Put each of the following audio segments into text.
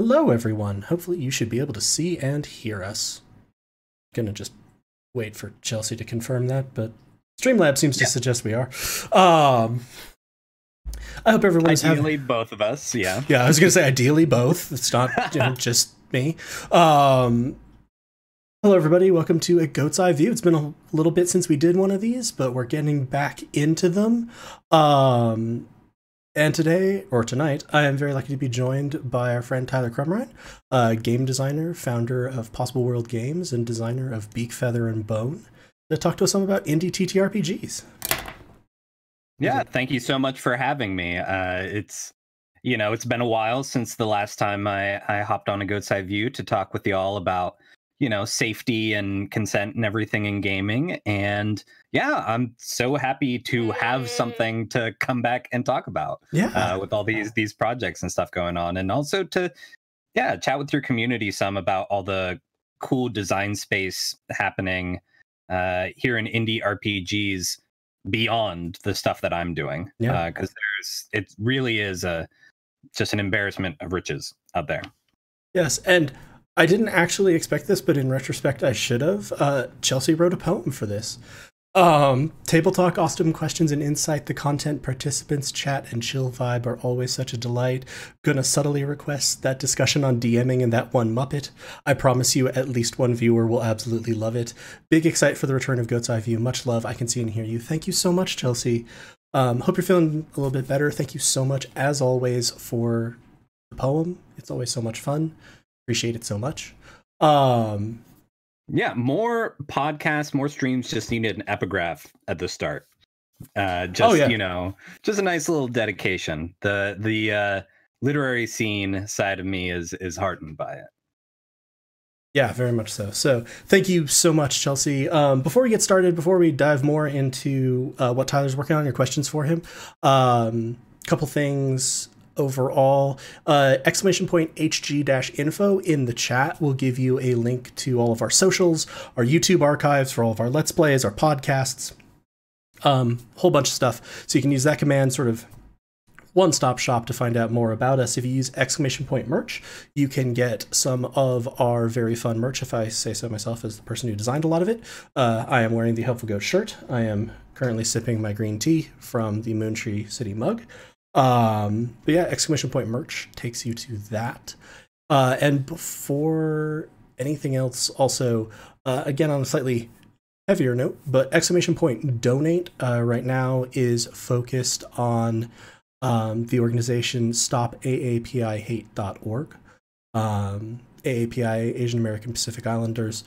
Hello, everyone. Hopefully you should be able to see and hear us. Gonna just wait for Chelsea to confirm that, but Streamlabs seems to suggest we are. I hope everyone's ideally both of us, yeah. Yeah, I was gonna say ideally both. It's not just me. Hello, everybody. Welcome to A Goat's Eye View. It's been a little bit since we did one of these, but we're getting back into them. And today, or tonight, I am very lucky to be joined by our friend Tyler Crumrine, game designer, founder of Possible World Games, and designer of Beak, Feather, and Bone, to talk to us some about Indie TTRPGs. Yeah, thank you so much for having me. It's been a while since the last time I hopped on A Goat's Eye View to talk with y'all about, safety and consent and everything in gaming. And yeah, I'm so happy to have something to come back and talk about with all these projects and stuff going on. And also to, chat with your community some about all the cool design space happening here in indie RPGs beyond the stuff that I'm doing. Because it really is just an embarrassment of riches out there. Yes, and I didn't actually expect this, but in retrospect, I should have. Chelsea wrote a poem for this. Table talk, awesome questions and insight. The content, participants, chat, and chill vibe are always such a delight. Gonna subtly request that discussion on DMing and that one Muppet. I promise you at least one viewer will absolutely love it. Big excite for the return of Goat's Eye View. Much love. I can see and hear you. Thank you so much, Chelsea. Hope you're feeling a little bit better. Thank you so much, as always, for the poem. It's always so much fun. Appreciate it so much. Yeah, more podcasts, more streams just needed an epigraph at the start. Just a nice little dedication. The literary scene side of me is heartened by it. Yeah, very much so. So thank you so much, Chelsea. Before we get started, before we dive more into what Tyler's working on, your questions for him, couple things. Overall, !HG-info in the chat will give you a link to all of our socials, our YouTube archives for all of our Let's Plays, our podcasts, whole bunch of stuff. So you can use that command, sort of one-stop shop to find out more about us. If you use !merch, you can get some of our very fun merch, if I say so myself as the person who designed a lot of it. I am wearing the Helpful Goat shirt. I am currently sipping my green tea from the Moontree City mug. But yeah, !merch takes you to that. And before anything else, also, again, on a slightly heavier note, but !donate right now is focused on the organization StopAAPIHate.org. AAPI, Asian American Pacific Islanders.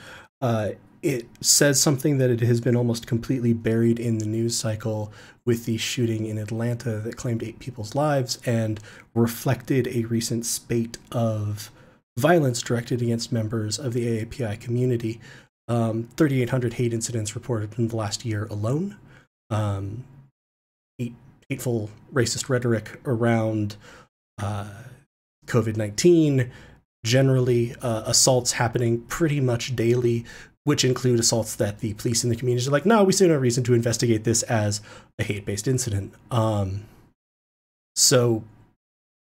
It says something that it has been almost completely buried in the news cycle with the shooting in Atlanta that claimed 8 people's lives and reflected a recent spate of violence directed against members of the AAPI community. 3,800 hate incidents reported in the last year alone. Hateful racist rhetoric around COVID-19, generally assaults happening pretty much daily, which include assaults that the police and the community are like, no, we see no reason to investigate this as a hate-based incident. So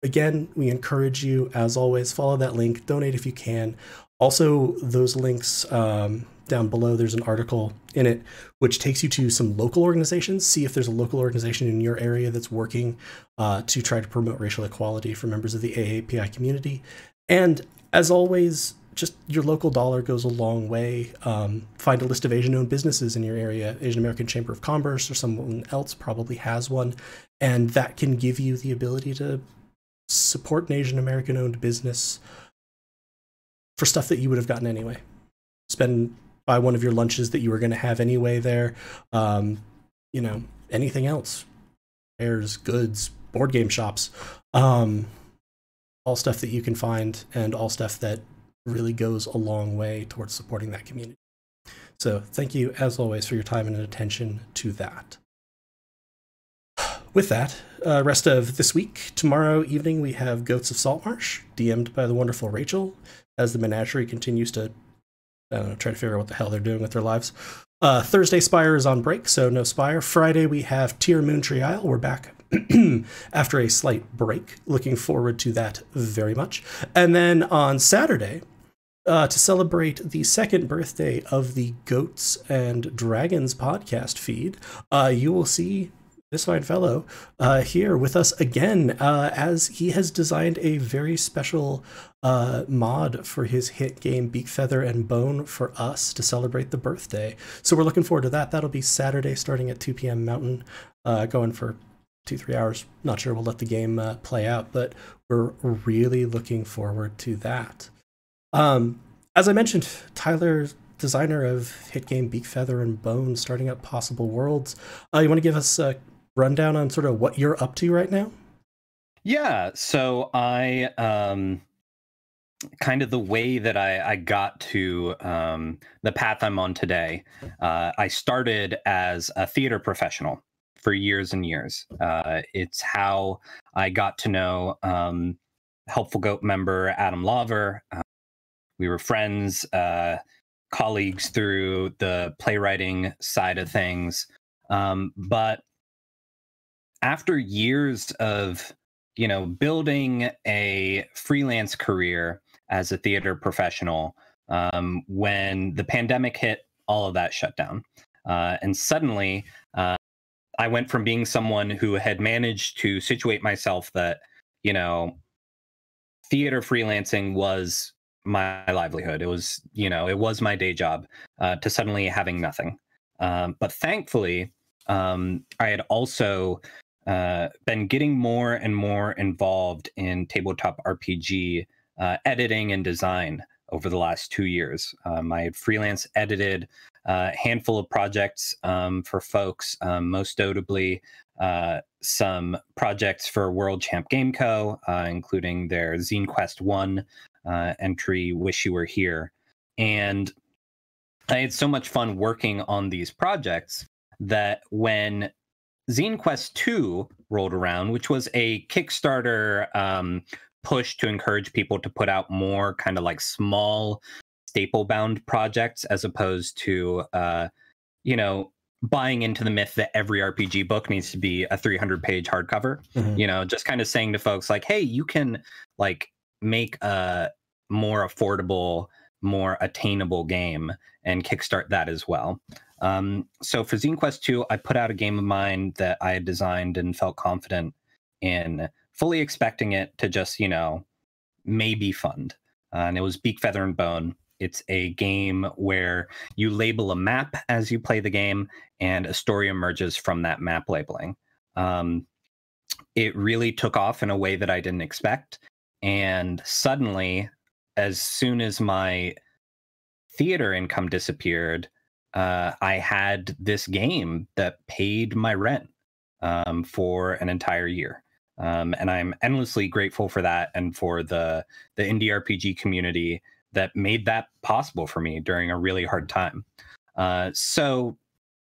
again, we encourage you, as always, follow that link, donate if you can. Also, those links down below, there's an article in it which takes you to some local organizations. See if there's a local organization in your area that's working to try to promote racial equality for members of the AAPI community. And as always, just your local dollar goes a long way. Find a list of Asian-owned businesses in your area. Asian American Chamber of Commerce or someone else probably has one, and that can give you the ability to support an Asian American-owned business for stuff that you would have gotten anyway. Buy one of your lunches that you were going to have anyway there. Anything else. Fairs, goods, board game shops. All stuff that you can find, and all stuff that really goes a long way towards supporting that community. So thank you, as always, for your time and attention to that. With that, rest of this week, tomorrow evening, we have Goats of Saltmarsh, DM'd by the wonderful Rachel, as the menagerie continues to, try to figure out what the hell they're doing with their lives. Thursday, Spire is on break, so no Spire. Friday, we have Tier Moontree Isle. We're back after a slight break. Looking forward to that very much. And then on Saturday, to celebrate the second birthday of the Goats and Dragons podcast feed, you will see this fine fellow here with us again, as he has designed a very special mod for his hit game Beak, Feather, and Bone for us to celebrate the birthday. So we're looking forward to that. That'll be Saturday starting at 2 p.m. Mountain, going for 2-3 hours. Not sure we'll let the game play out, but we're really looking forward to that. As I mentioned, Tyler, designer of hit game Beak, Feather, and Bone, starting up Possible Worlds. You want to give us a rundown on sort of what you're up to right now? Yeah, so I kind of the way that I got to the path I'm on today. I started as a theater professional for years and years. It's how I got to know Helpful Goat member Adam Lawver. We were friends, colleagues through the playwriting side of things. But after years of, building a freelance career as a theater professional, when the pandemic hit, all of that shut down. And suddenly, I went from being someone who had managed to situate myself that, theater freelancing was my livelihood. It was, it was my day job, to suddenly having nothing. But thankfully, I had also been getting more and more involved in tabletop RPG editing and design over the last 2 years. I had freelance edited a handful of projects for folks, most notably some projects for World Champ Game Co., including their Zine Quest 1 entry, Wish You Were Here. And I had so much fun working on these projects that when Zine Quest 2 rolled around, which was a Kickstarter push to encourage people to put out more kind of like small staple-bound projects as opposed to, buying into the myth that every RPG book needs to be a 300-page hardcover. Mm-hmm. Just kind of saying to folks like, hey, you can like make a more affordable, more attainable game and kickstart that as well. So for Zine Quest 2, I put out a game of mine that I had designed and felt confident in, fully expecting it to just, maybe fund. And it was Beak, Feather, and Bone. It's a game where you label a map as you play the game, and a story emerges from that map labeling. It really took off in a way that I didn't expect. And suddenly, as soon as my theater income disappeared, I had this game that paid my rent for an entire year. And I'm endlessly grateful for that and for the indie RPG community that made that possible for me during a really hard time. So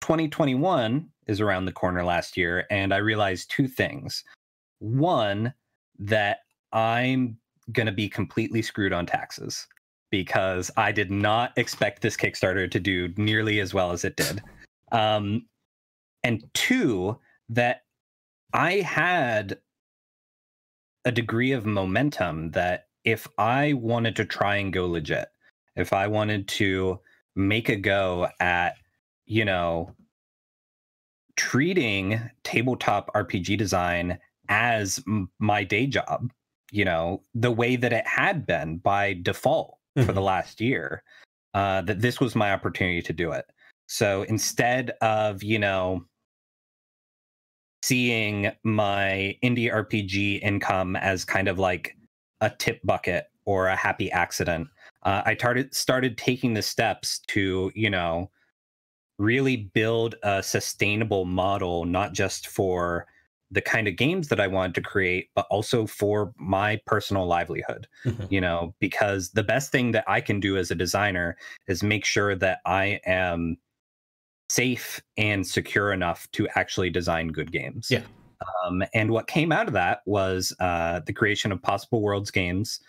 2021 is around the corner last year, and I realized two things. One, that I'm going to be completely screwed on taxes because I did not expect this Kickstarter to do nearly as well as it did. And two, that I had a degree of momentum that if I wanted to try and go legit, if I wanted to make a go at, treating tabletop RPG design as my day job, the way that it had been by default for the last year, that this was my opportunity to do it. So instead of, seeing my indie RPG income as kind of like a tip bucket or a happy accident, I started taking the steps to, really build a sustainable model, not just for the kind of games that I wanted to create, but also for my personal livelihood, because the best thing that I can do as a designer is make sure that I am safe and secure enough to actually design good games. Yeah. And what came out of that was the creation of Possible Worlds games,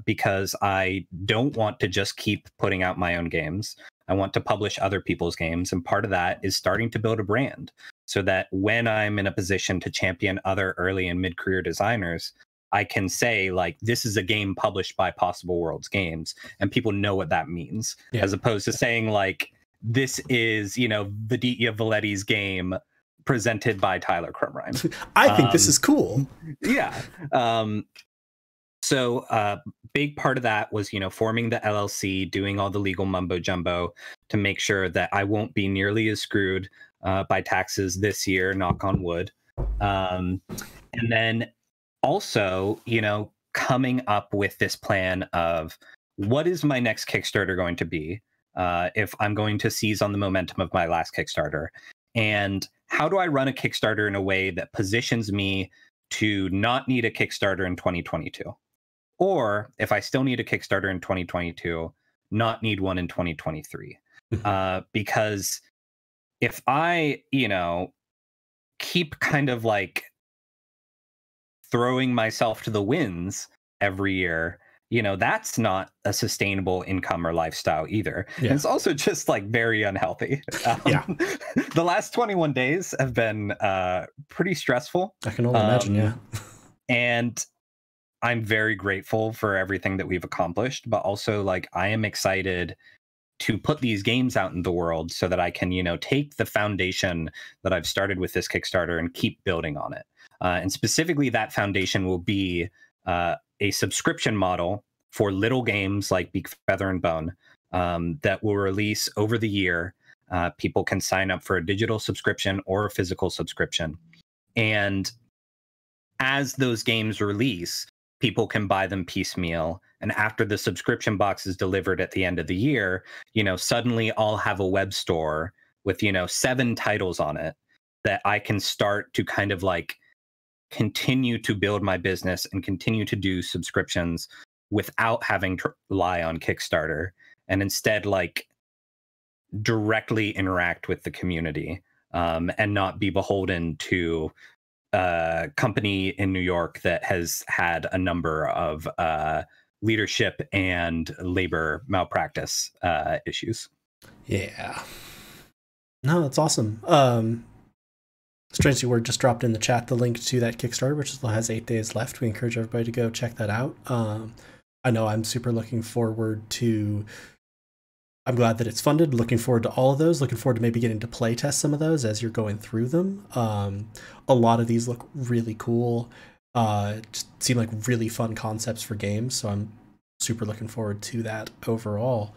because I don't want to just keep putting out my own games. I want to publish other people's games. And part of that is starting to build a brand. so that when I'm in a position to champion other early and mid-career designers, I can say, like, this is a game published by Possible Worlds Games, and people know what that means, as opposed to saying, like, this is, you know, Vidya Valetti's game presented by Tyler Crumrine. I think this is cool. Yeah. So big part of that was, you know, forming the LLC, doing all the legal mumbo jumbo to make sure that I won't be nearly as screwed by taxes this year, knock on wood. And then also, you know, coming up with this plan of what is my next Kickstarter going to be if I'm going to seize on the momentum of my last Kickstarter, and how do I run a Kickstarter in a way that positions me to not need a Kickstarter in 2022, or if I still need a Kickstarter in 2022, not need one in 2023. Because if I, you know, keep kind of like throwing myself to the winds every year, you know, that's not a sustainable income or lifestyle either. And it's also just like very unhealthy. The last 21 days have been pretty stressful. I can only imagine. And I'm very grateful for everything that we've accomplished, but also, like, I am excited to put these games out in the world so that I can, you know, take the foundation that I've started with this Kickstarter and keep building on it. And specifically, that foundation will be a subscription model for little games like Beak, Feather, and Bone that will release over the year. People can sign up for a digital subscription or a physical subscription. And as those games release, people can buy them piecemeal. And after the subscription box is delivered at the end of the year, you know, suddenly I'll have a web store with, you know, 7 titles on it that I can start to kind of like continue to build my business and continue to do subscriptions without having to rely on Kickstarter, and instead like directly interact with the community and not be beholden to a company in New York that has had a number of leadership and labor malpractice issues. Yeah. No, that's awesome. Strangely, word just dropped in the chat the link to that Kickstarter, which still has 8 days left. We encourage everybody to go check that out. I know I'm super looking forward to... I'm glad that it's funded. Looking forward to all of those. Looking forward to maybe getting to play test some of those as you're going through them. A lot of these look really cool. Just seem like really fun concepts for games. So I'm super looking forward to that overall.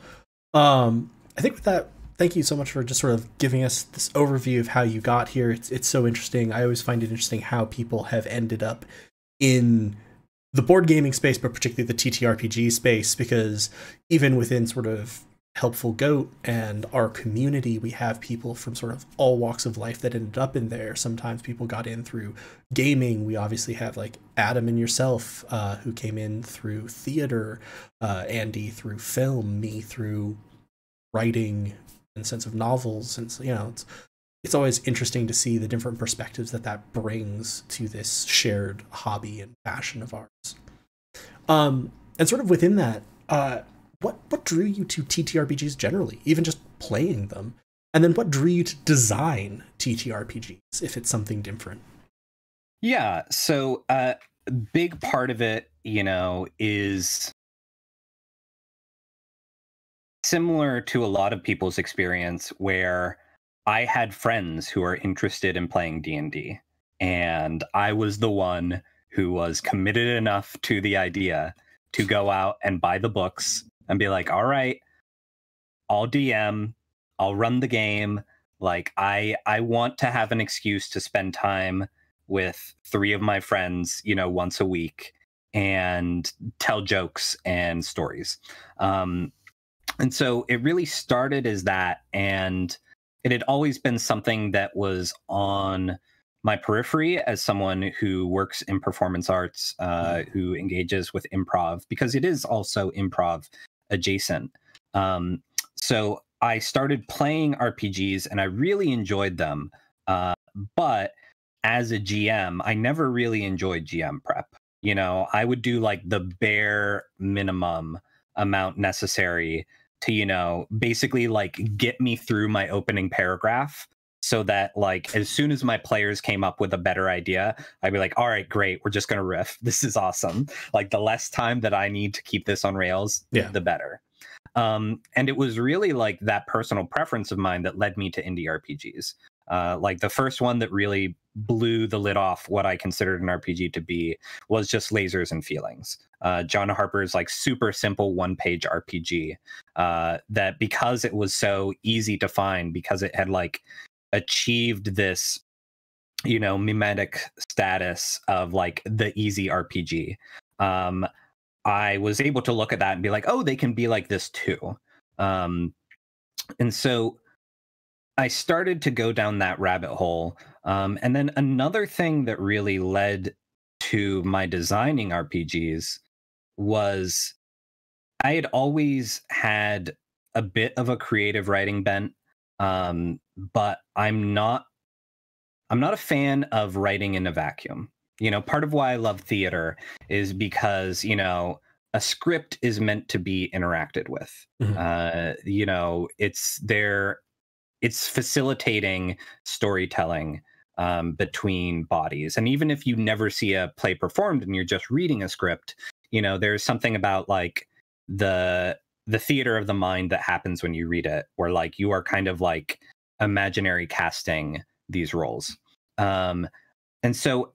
I think with that, thank you so much for just sort of giving us this overview of how you got here. It's so interesting. I always find it interesting how people have ended up in the board gaming space, but particularly the TTRPG space, because even within sort of Helpful Goat and our community, we have people from sort of all walks of life that ended up in there. Sometimes people got in through gaming. We obviously have like Adam and yourself who came in through theater, Andy through film, me through writing in the sense of novels. And so, you know, it's always interesting to see the different perspectives that brings to this shared hobby and passion of ours. And sort of within that, what drew you to TTRPGs generally, even just playing them? And then what drew you to design TTRPGs, if it's something different? Yeah, so a big part of it, you know, is similar to a lot of people's experience, where I had friends who are interested in playing D&D, and I was the one who was committed enough to the idea to go out and buy the books and be like, all right, I'll DM, I'll run the game. Like, I want to have an excuse to spend time with 3 of my friends, you know, once a week and tell jokes and stories. And so it really started as that. And it had always been something that was on my periphery as someone who works in performance arts, who engages with improv, because it is also improv adjacent. So I started playing RPGs and I really enjoyed them. But as a GM, I never really enjoyed GM prep. You know, I would do like the bare minimum amount necessary to, you know, basically like get me through my opening paragraph so that like as soon as my players came up with a better idea, I'd be like, all right, great, we're just gonna riff. This is awesome. Like the less time that I need to keep this on rails, the better. And it was really like that personal preference of mine that led me to indie RPGs. Like the first one that really blew the lid off what I considered an RPG to be was just Lasers and Feelings. John Harper's like super simple one-page RPG that, because it was so easy to find, because it had like achieved this, you know, mimetic status of like the easy RPG. I was able to look at that and be like, oh, they can be like this too. And so I started to go down that rabbit hole. And then another thing that really led to my designing RPGs was I had always had a bit of a creative writing bent, but I'm not a fan of writing in a vacuum. You know, part of why I love theater is because, you know, a script is meant to be interacted with. You know, it's facilitating storytelling between bodies. And even if you never see a play performed and you're just reading a script, you know, there's something about like the theater of the mind that happens when you read it, where like you are kind of like imaginary casting these roles. And so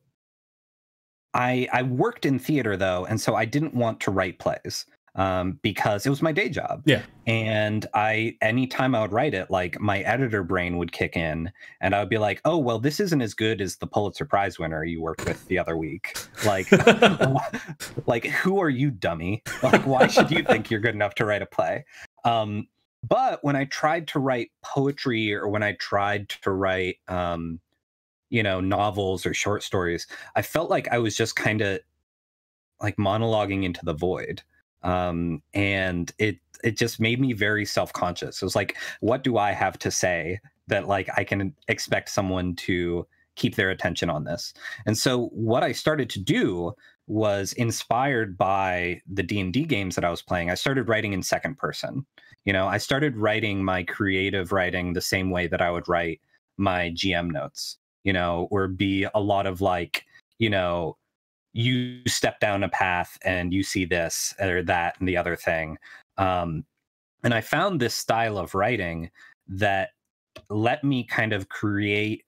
I worked in theater though, and so I didn't want to write plays because it was my day job. Yeah. And anytime I would write it, like my editor brain would kick in and I would be like, oh, well, this isn't as good as the Pulitzer Prize winner you worked with the other week. Like, like, who are you, dummy? Like, why should you think you're good enough to write a play? But when I tried to write poetry, or when I tried to write, you know, novels or short stories, I felt like I was just kind of like monologuing into the void. And it just made me very self-conscious. It was like, what do I have to say that like I can expect someone to keep their attention on this? And so what I started to do was, inspired by the D&D games that I was playing, I started writing in second person. You know, I started writing my creative writing the same way that I would write my GM notes, you know, or be a lot of like, you know, you step down a path and you see this or that and the other thing. And I found this style of writing that let me kind of create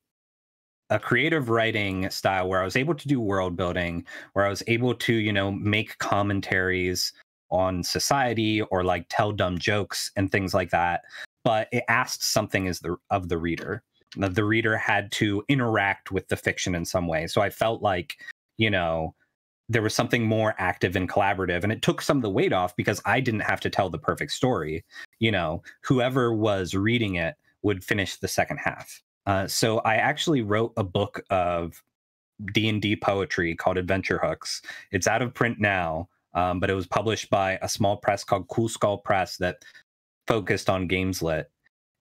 a creative writing style where I was able to do world building, where I was able to, you know, make commentaries on society or like tell dumb jokes and things like that. But it asked something of the reader. The reader had to interact with the fiction in some way. So I felt like, you know, there was something more active and collaborative, and it took some of the weight off because I didn't have to tell the perfect story. You know, whoever was reading it would finish the second half. So I actually wrote a book of D&D poetry called Adventure Hooks. It's out of print now, but it was published by a small press called Cool Skull Press that focused on games lit.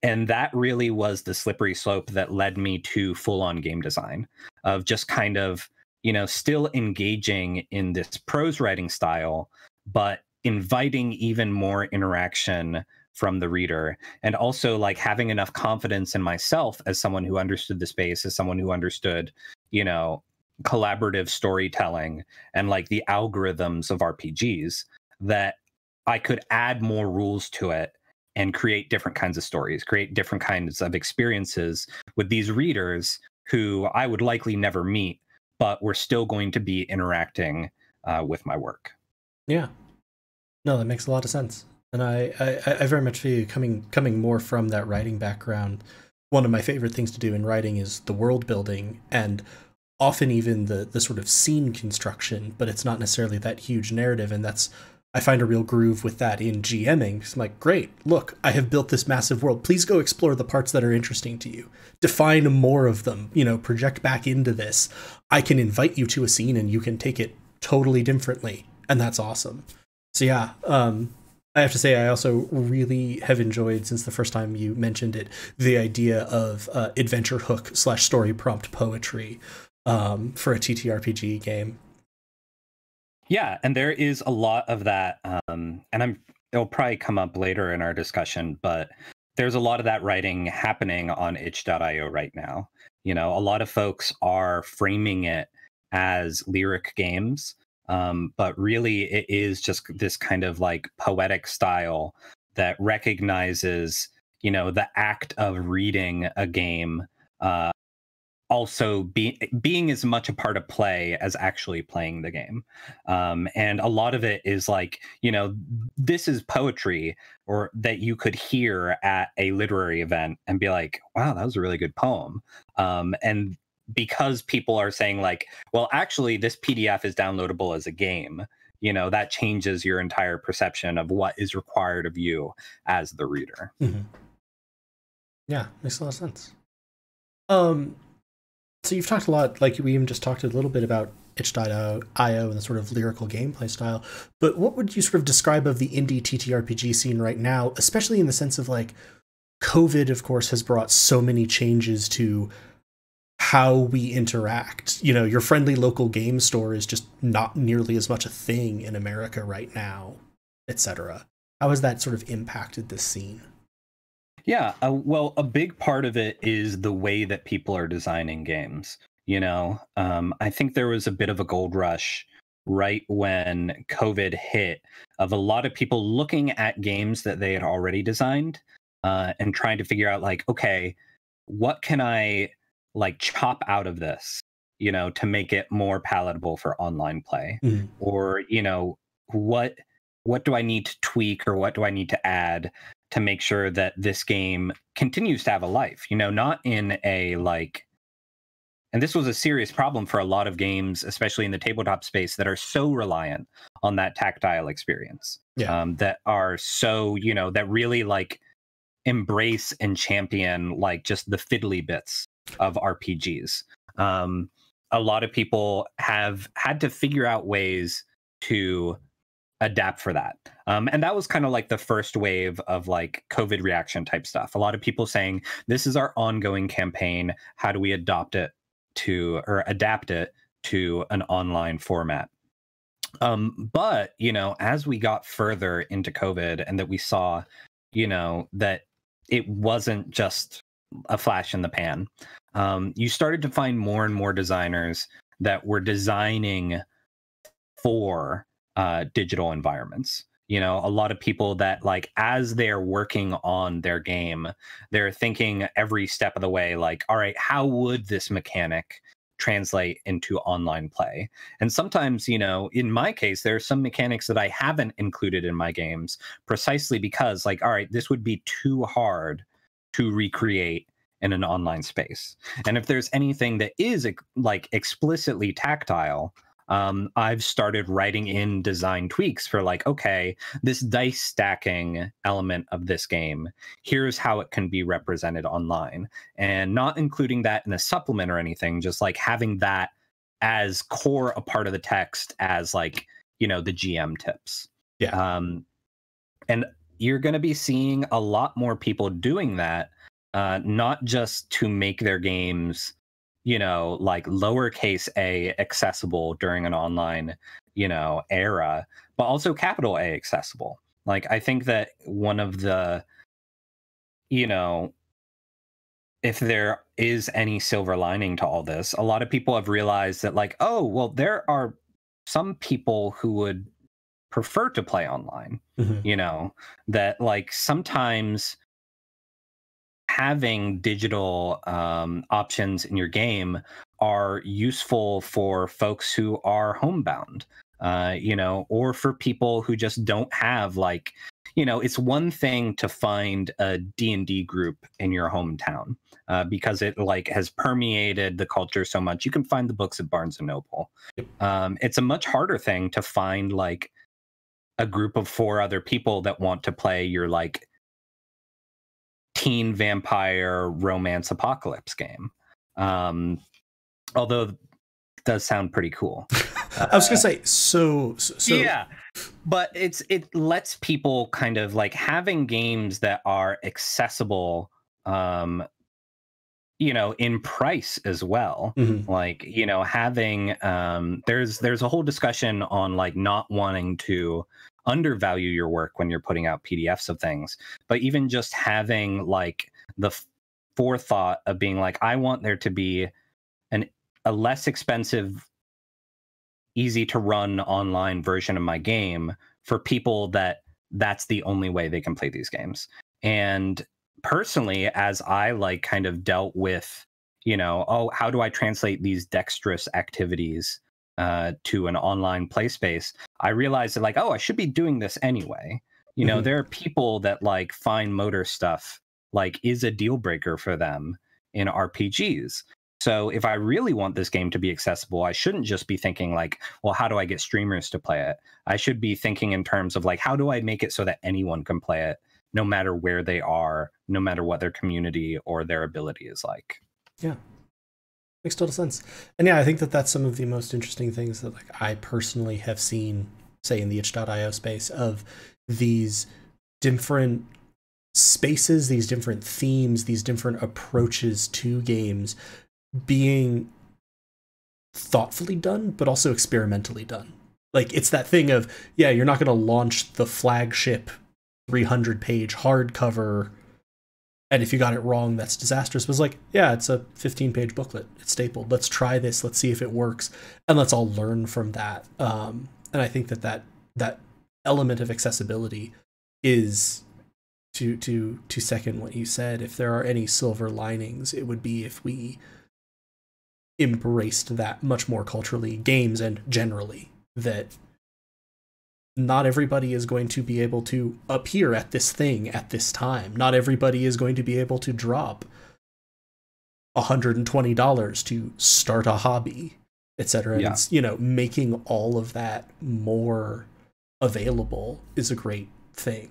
And that really was the slippery slope that led me to full-on game design, of just kind of, you know, still engaging in this prose writing style, but inviting even more interaction from the reader, and also like having enough confidence in myself as someone who understood the space, as someone who understood, you know, collaborative storytelling and like the algorithms of RPGs, that I could add more rules to it and create different kinds of stories, create different kinds of experiences with these readers who I would likely never meet, but we're still going to be interacting with my work. Yeah. No, that makes a lot of sense. And I very much feel you coming more from that writing background. One of my favorite things to do in writing is the world building, and often even the sort of scene construction, but it's not necessarily that huge narrative. And I find a real groove with that in GMing. It's like, great, look, I have built this massive world. Please go explore the parts that are interesting to you. Define more of them, you know, project back into this. I can invite you to a scene and you can take it totally differently. And that's awesome. So yeah, I have to say, I also really have enjoyed, since the first time you mentioned it, the idea of adventure hook / story prompt poetry for a TTRPG game. Yeah, and there is a lot of that, and it'll probably come up later in our discussion, but there's a lot of that writing happening on itch.io right now. You know, a lot of folks are framing it as lyric games, but really it is just this kind of like poetic style that recognizes, you know, the act of reading a game also being as much a part of play as actually playing the game. And a lot of it is like, you know, this is poetry, or that you could hear at a literary event and be like, wow, that was a really good poem. And because people are saying like, well, actually this PDF is downloadable as a game, you know, that changes your entire perception of what is required of you as the reader. Mm-hmm. Yeah, makes a lot of sense. So you've talked a lot, like we even just talked a little bit about itch.io and the sort of lyrical gameplay style, but what would you sort of describe of the indie TTRPG scene right now, especially in the sense of like COVID, of course, has brought so many changes to how we interact. You know, your friendly local game store is just not nearly as much a thing in America right now, etc. How has that sort of impacted this scene? Yeah, well, a big part of it is the way that people are designing games. You know, I think there was a bit of a gold rush right when COVID hit of a lot of people looking at games that they had already designed and trying to figure out like, okay, what can I like chop out of this, you know, to make it more palatable for online play? Mm-hmm. Or, you know, what do I need to tweak, or what do I need to add to make sure that this game continues to have a life, you know, not in a like, and this was a serious problem for a lot of games, especially in the tabletop space, that are so reliant on that tactile experience. Yeah. That are so, you know, that really like embrace and champion like just the fiddly bits of RPGs. A lot of people have had to figure out ways to adapt for that. And that was kind of like the first wave of like COVID reaction type stuff. A lot of people saying, this is our ongoing campaign. How do we adapt it to an online format? But, you know, as we got further into COVID and that we saw, you know, that it wasn't just a flash in the pan, you started to find more and more designers that were designing for digital environments. You know, a lot of people that like, as they're working on their game, they're thinking every step of the way, like, all right, how would this mechanic translate into online play? And sometimes, you know, in my case, there are some mechanics that I haven't included in my games precisely because like, all right, this would be too hard to recreate in an online space. And if there's anything that is like explicitly tactile, I've started writing in design tweaks for like, okay, this dice stacking element of this game, here's how it can be represented online, and not including that in a supplement or anything, just like having that as core a part of the text as like, you know, the GM tips. Yeah. And you're going to be seeing a lot more people doing that, not just to make their games, you know, like lowercase a accessible during an online, you know, era, but also capital A accessible. Like, I think that one of the, you know, if there is any silver lining to all this, a lot of people have realized that like, oh, well, there are some people who would prefer to play online, Mm-hmm. you know, that like sometimes having digital options in your game are useful for folks who are homebound, you know, or for people who just don't have like, you know, it's one thing to find a D&D group in your hometown because it like has permeated the culture so much. You can find the books at Barnes and Noble. It's a much harder thing to find like a group of 4 other people that want to play your like teen vampire romance apocalypse game. Although it does sound pretty cool. I was gonna say, so yeah, but it lets people kind of like having games that are accessible, you know, in price as well. Mm-hmm. Like, you know, having there's a whole discussion on like not wanting to undervalue your work when you're putting out PDFs of things. But even just having like the forethought of being like, I want there to be a less expensive, easy to run online version of my game for people that's the only way they can play these games. And personally, as I like kind of dealt with, oh, how do I translate these dexterous activities to an online play space? I realized that like, oh, I should be doing this anyway. There are people that like fine motor stuff like is a deal breaker for them in RPGs. So if I really want this game to be accessible, I shouldn't just be thinking like, well, how do I get streamers to play it? I should be thinking in terms of like, how do I make it so that anyone can play it, no matter where they are, no matter what their community or their ability is like. Yeah, makes total sense. And yeah, I think that that's some of the most interesting things that like I personally have seen, say in the itch.io space, of these different spaces, these different themes, these different approaches to games being thoughtfully done, but also experimentally done. Like, it's that thing of, yeah, you're not going to launch the flagship 300-page hardcover, and if you got it wrong, that's disastrous. It was like, yeah, it's a 15-page booklet. It's stapled. Let's try this. Let's see if it works, and let's all learn from that. And I think that element of accessibility is, to second what you said, if there are any silver linings, it would be if we embraced that much more culturally, games and generally, that not everybody is going to be able to appear at this thing at this time. Not everybody is going to be able to drop $120 to start a hobby, etc. Yeah. And making all of that more available is a great thing.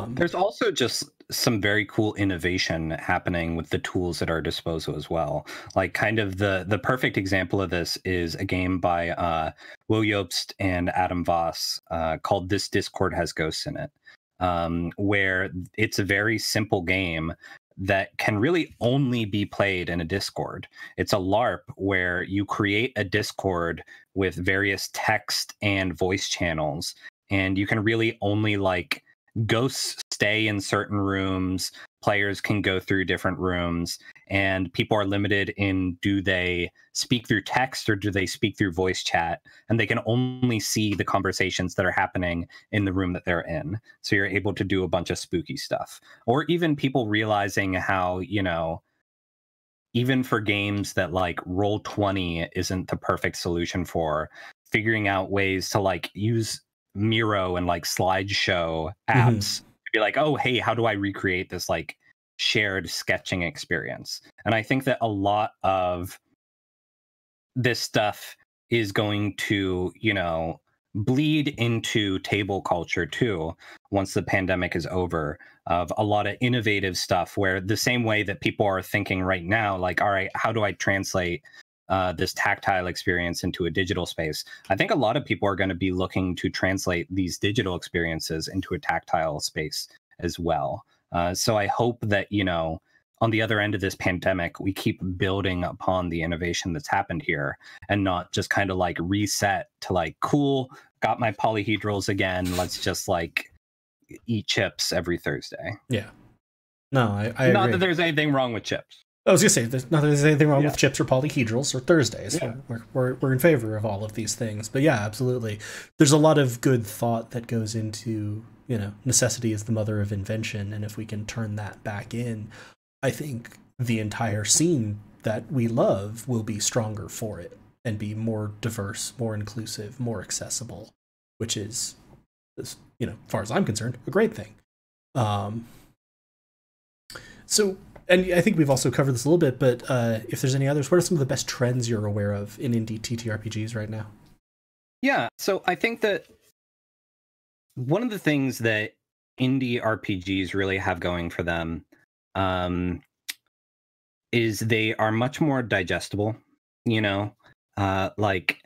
There's also just some very cool innovation happening with the tools at our disposal as well. Like, kind of the perfect example of this is a game by Will Jobst and Adam Voss called This Discord Has Ghosts in It, where it's a very simple game that can really only be played in a Discord. It's a LARP where you create a Discord with various text and voice channels, and you can really only like ghosts stay in certain rooms, players can go through different rooms, and people are limited in, do they speak through text or do they speak through voice chat? And they can only see the conversations that are happening in the room that they're in. So you're able to do a bunch of spooky stuff. Or even people realizing how, even for games that like Roll20 isn't the perfect solution for, figuring out ways to like use Miro and like slideshow apps to be like, oh, hey, how do I recreate this like shared sketching experience? And I think that a lot of this stuff is going to, bleed into table culture too, once the pandemic is over, of a lot of innovative stuff where the same way that people are thinking right now, like, all right, how do I translate this tactile experience into a digital space? I think a lot of people are going to be looking to translate these digital experiences into a tactile space as well. So I hope that, on the other end of this pandemic, we keep building upon the innovation that's happened here and not just kind of like reset to like, cool, got my polyhedrals again. Let's just like eat chips every Thursday. Yeah. No, I not agree. that there's anything wrong with chips. I was gonna say there's anything wrong with chips or polyhedrals or Thursdays. Yeah. We're in favor of all of these things. But yeah, absolutely. There's a lot of good thought that goes into, necessity is the mother of invention, and if we can turn that back in, I think the entire scene that we love will be stronger for it and be more diverse, more inclusive, more accessible, which is, as far as I'm concerned, a great thing. So. And I think we've also covered this a little bit, but if there's any others, what are some of the best trends you're aware of in indie TTRPGs right now? Yeah, so I think that one of the things that indie RPGs really have going for them is they are much more digestible. Like,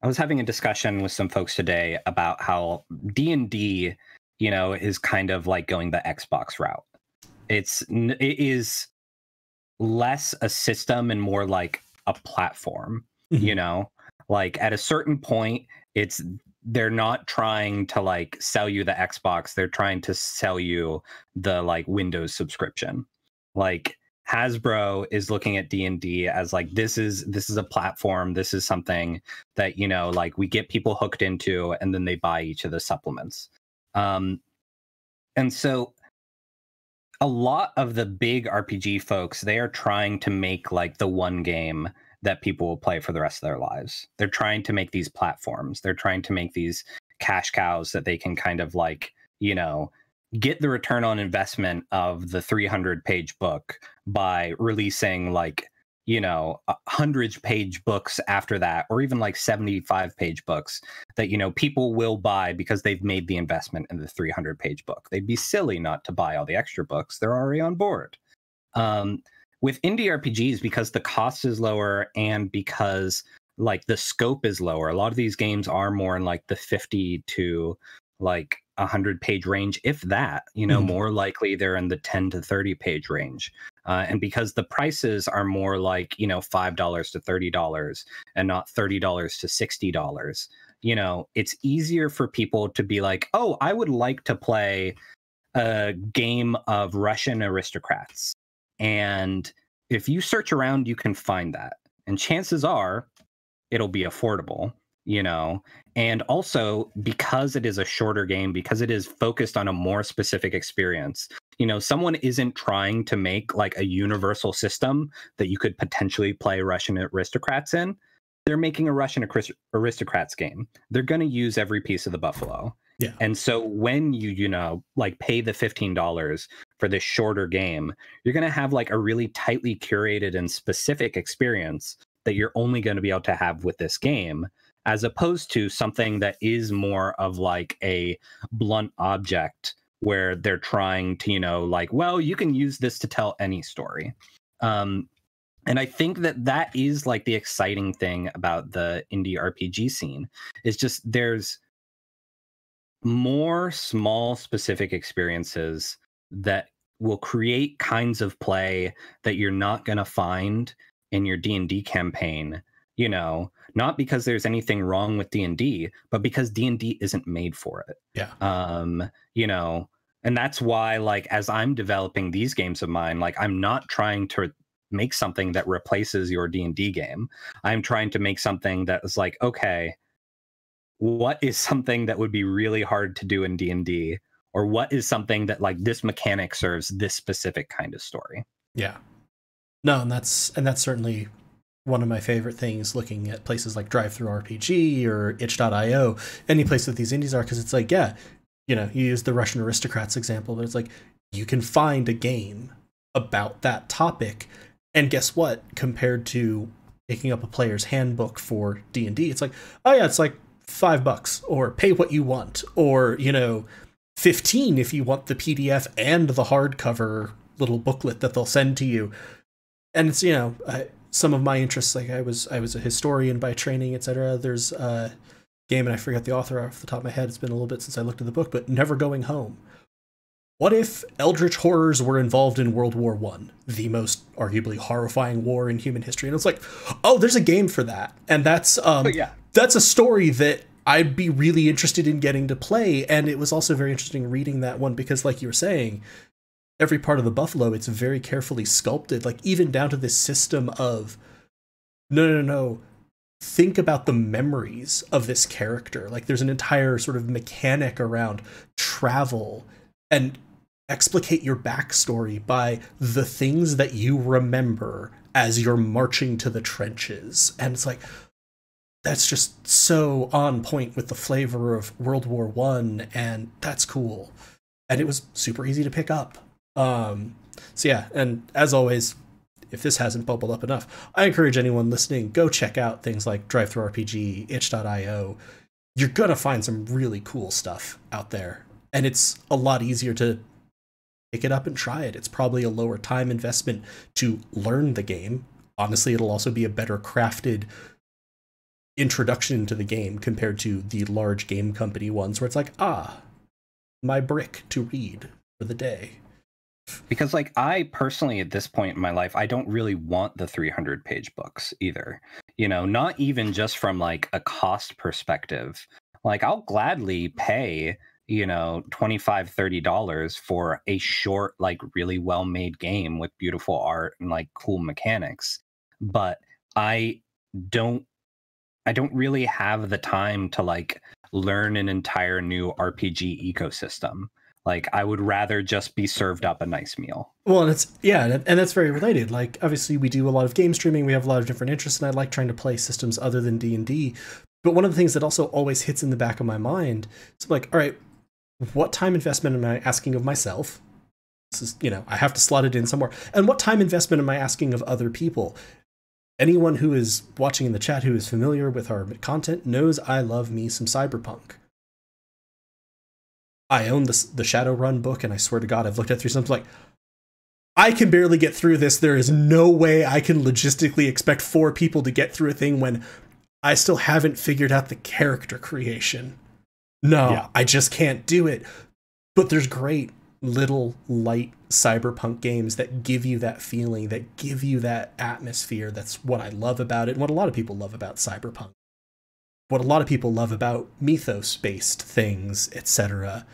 I was having a discussion with some folks today about how D&D, is kind of like going the Xbox route. It is less a system and more like a platform, like at a certain point, it's they're not trying to like sell you the Xbox, they're trying to sell you the like Windows subscription. Like Hasbro is looking at D&D as like this is a platform, this is something that, you know, like we get people hooked into and then they buy each of the supplements. And so a lot of the big RPG folks, they are trying to make like the one game that people will play for the rest of their lives. They're trying to make these platforms. They're trying to make these cash cows that they can kind of like, you know, get the return on investment of the 300-page book by releasing like, you know, 100-page books after that, or even like 75-page books that, you know, people will buy because they've made the investment in the 300-page book. They'd be silly not to buy all the extra books. They're already on board. With indie RPGs, because the cost is lower and because like the scope is lower, a lot of these games are more in like the 50 to like 100-page range, if that, you know, more likely they're in the 10 to 30-page range. And because the prices are more like, you know, $5 to $30 and not $30 to $60, you know, it's easier for people to be like, oh, I would like to play a game of Russian aristocrats. And if you search around, you can find that. And chances are it'll be affordable, you know. And also because it is a shorter game, because it is focused on a more specific experience, you know, someone isn't trying to make like a universal system that you could potentially play Russian aristocrats in. They're making a Russian aristocrats game. They're going to use every piece of the buffalo. Yeah. And so when you know, like pay the $15 for this shorter game, you're going to have like a really tightly curated and specific experience that you're only going to be able to have with this game, as opposed to something that is more of like a blunt object where they're trying to, you know, like, well, you can use this to tell any story. And I think that that is like the exciting thing about the indie RPG scene, is just there's more small specific experiences that will create kinds of play that you're not going to find in your D&D campaign, you know, not because there's anything wrong with D&D, but because D&D isn't made for it. Yeah. You know, and that's why, like, as I'm developing these games of mine, like, I'm not trying to make something that replaces your D&D game. I'm trying to make something that is like, okay, what is something that would be really hard to do in D&D, or what is something that like this mechanic serves this specific kind of story. Yeah. No, and that's certainly one of my favorite things, looking at places like DriveThruRPG or itch.io, any place that these indies are, because it's like, yeah, you know, you use the Russian aristocrats example, but it's like you can find a game about that topic, and guess what, compared to picking up a player's handbook for D&D, it's like, oh yeah, it's like $5, or pay what you want, or, you know, 15 if you want the PDF and the hardcover little booklet that they'll send to you. And it's, you know, some of my interests, like I was a historian by training, etc. There's a game, and I forget the author off the top of my head, it's been a little bit since I looked at the book, but Never Going Home. What if eldritch horrors were involved in World War I, the most arguably horrifying war in human history? And it's like, oh, there's a game for that. And that's that's a story that I'd be really interested in getting to play. And it was also very interesting reading that one, because like you were saying, every part of the buffalo, it's very carefully sculpted, like even down to this system of, no, think about the memories of this character. Like there's an entire sort of mechanic around travel and explicate your backstory by the things that you remember as you're marching to the trenches. And it's like, that's just so on point with the flavor of World War I, and that's cool. And it was super easy to pick up. So yeah, and as always, if this hasn't bubbled up enough, I encourage anyone listening, go check out things like DriveThruRPG, itch.io. You're gonna find some really cool stuff out there, and it's a lot easier to pick it up and try it. It's probably a lower time investment to learn the game. Honestly, it'll also be a better crafted introduction to the game compared to the large game company ones where it's like, my brick to read for the day. Because like I personally at this point in my life, I don't really want the 300-page books either. You know, not even just from like a cost perspective, Like, I'll gladly pay, $25-$30 for a short, like, really well made game with beautiful art and like cool mechanics. But I don't I don't really have the time to like learn an entire new RPG ecosystem. Like, I would rather just be served up a nice meal. Well, and it's and that's very related. Like, obviously, we do a lot of game streaming. We have a lot of different interests, and I like trying to play systems other than D&D. But one of the things that also always hits in the back of my mind is like, all right, what time investment am I asking of myself? This is, I have to slot it in somewhere. And what time investment am I asking of other people? Anyone who is watching in the chat who is familiar with our content knows I love me some cyberpunk. I own the Shadowrun book, and I swear to God, I've looked at through something like, I can barely get through this. There is no way I can logistically expect 4 people to get through a thing when I still haven't figured out the character creation. No, yeah. I just can't do it. But there's great little light cyberpunk games that give you that feeling, that give you that atmosphere. That's what I love about it, and what a lot of people love about cyberpunk. What a lot of people love about mythos-based things, etc.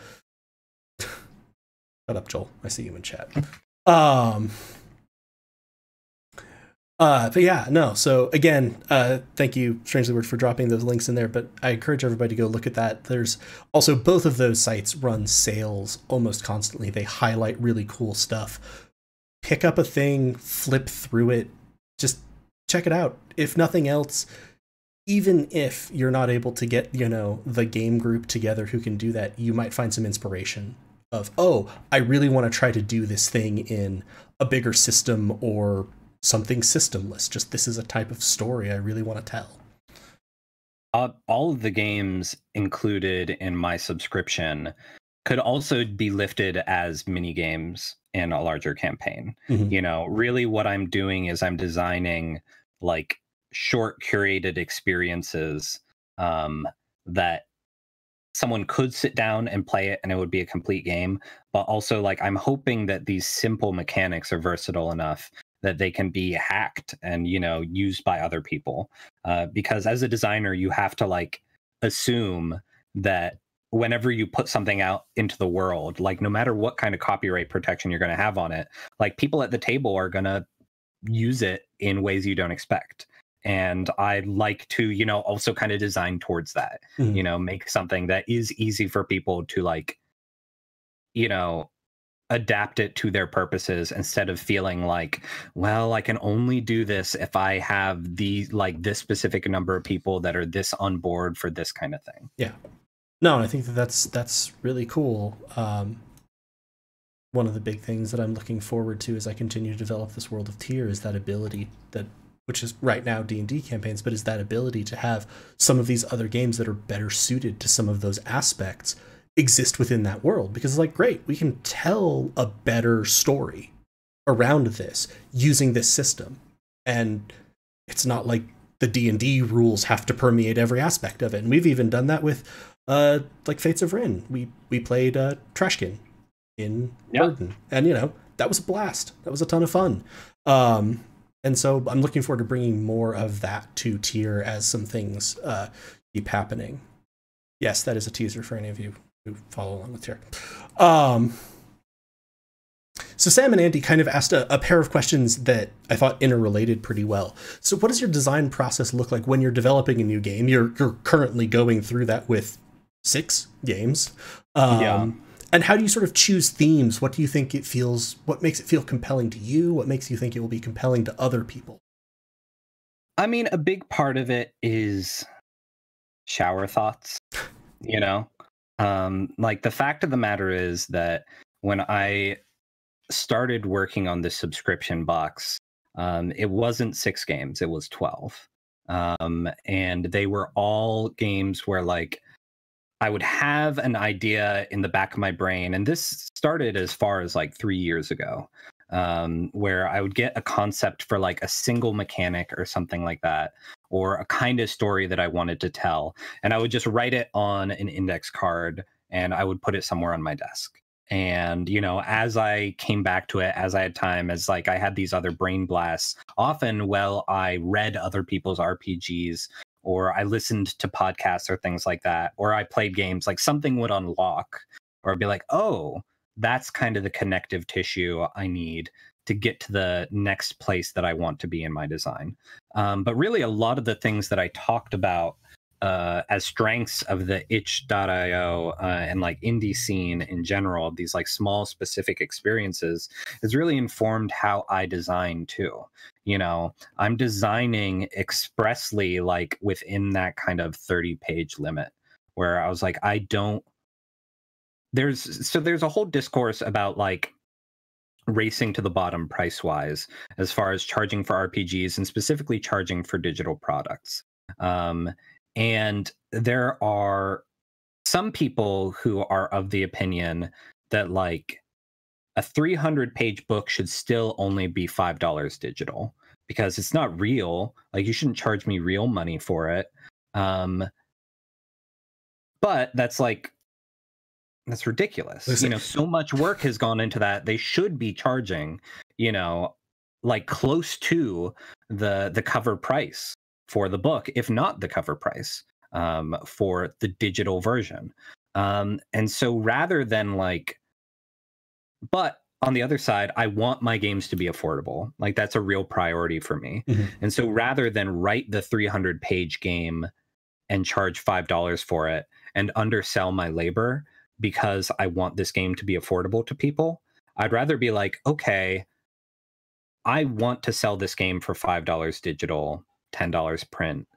Shut up, Joel. I see you in chat. But yeah, no. So again, thank you, Strangely Word, for dropping those links in there. But I encourage everybody to go look at that. There's also, both of those sites run sales almost constantly. They highlight really cool stuff. Pick up a thing, flip through it, just check it out. If nothing else, even if you're not able to get, the game group together who can do that, you might find some inspiration of, oh, I really want to try to do this thing in a bigger system or something systemless. Just, this is a type of story I really want to tell. All of the games included in my subscription could also be lifted as mini games in a larger campaign. Mm-hmm. Really what I'm doing is I'm designing like short curated experiences that someone could sit down and play it and it would be a complete game. But also, like, I'm hoping that these simple mechanics are versatile enough that they can be hacked and, used by other people. Because as a designer, you have to like assume that whenever you put something out into the world, like no matter what kind of copyright protection you're going to have on it, like people at the table are going to use it in ways you don't expect. And I like to, also kind of design towards that, make something that is easy for people to like, adapt it to their purposes instead of feeling like, well, I can only do this if I have this specific number of people that are this on board for this kind of thing. Yeah. No, I think that's really cool. One of the big things that I'm looking forward to as I continue to develop this world of tier is that ability which is right now D&D campaigns, but is that ability to have some of these other games that are better suited to some of those aspects exist within that world. Because it's like, great, we can tell a better story around this using this system. And it's not like the D&D rules have to permeate every aspect of it. And we've even done that with like Fates of Rin. We played Trashkin in Burden. And, that was a blast. That was a ton of fun. And so I'm looking forward to bringing more of that to tier as some things keep happening. Yes, that is a teaser for any of you who follow along with tier. So Sam and Andy kind of asked a pair of questions that I thought interrelated pretty well. So what does your design process look like when you're developing a new game? You're currently going through that with 6 games. And how do you sort of choose themes? What do you think what makes it feel compelling to you? What makes you think it will be compelling to other people? I mean, a big part of it is shower thoughts, like the fact of the matter is that when I started working on this subscription box, it wasn't 6 games, it was 12. And they were all games where like I would have an idea in the back of my brain, and this started as far as like 3 years ago, where I would get a concept for like a single mechanic or something like that, or a kind of story that I wanted to tell, and I would just write it on an index card and I would put it somewhere on my desk. And, as I came back to it, as I had time, as like I had these other brain blasts, often while I read other people's RPGs or I listened to podcasts or things like that, or I played games, like something would unlock, or I'd be like, oh, that's kind of the connective tissue I need to get to the next place that I want to be in my design. But really, a lot of the things that I talked about as strengths of the itch.io and like indie scene in general, these like small specific experiences, has really informed how I design too. You know, I'm designing expressly like within that kind of 30-page limit, where I was like, I don't, there's a whole discourse about like racing to the bottom price wise as far as charging for RPGs and specifically charging for digital products. And there are some people who are of the opinion that like a 300-page book should still only be $5 digital because it's not real. Like, you shouldn't charge me real money for it. But that's ridiculous. Listen. You know, so much work has gone into that. They should be charging, you know, like close to the cover price for the book, if not the cover price for the digital version. And so rather than like, but on the other side, I want my games to be affordable. Like, that's a real priority for me. Mm-hmm. And so rather than write the 300-page game and charge $5 for it and undersell my labor because I want this game to be affordable to people, I'd rather be like, okay, I want to sell this game for $5 digital, $10 print.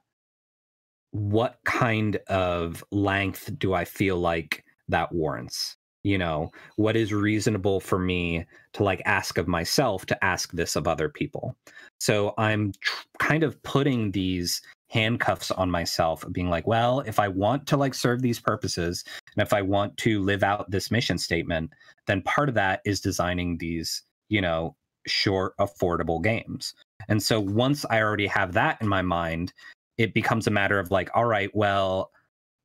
What kind of length do I feel like that warrants? You know, what is reasonable for me to like ask of myself to ask this of other people? So I'm kind of putting these handcuffs on myself, being like, well, if I want to like serve these purposes and if I want to live out this mission statement, then part of that is designing these, you know, short, affordable games. And so once I already have that in my mind, it becomes a matter of like, all right, well,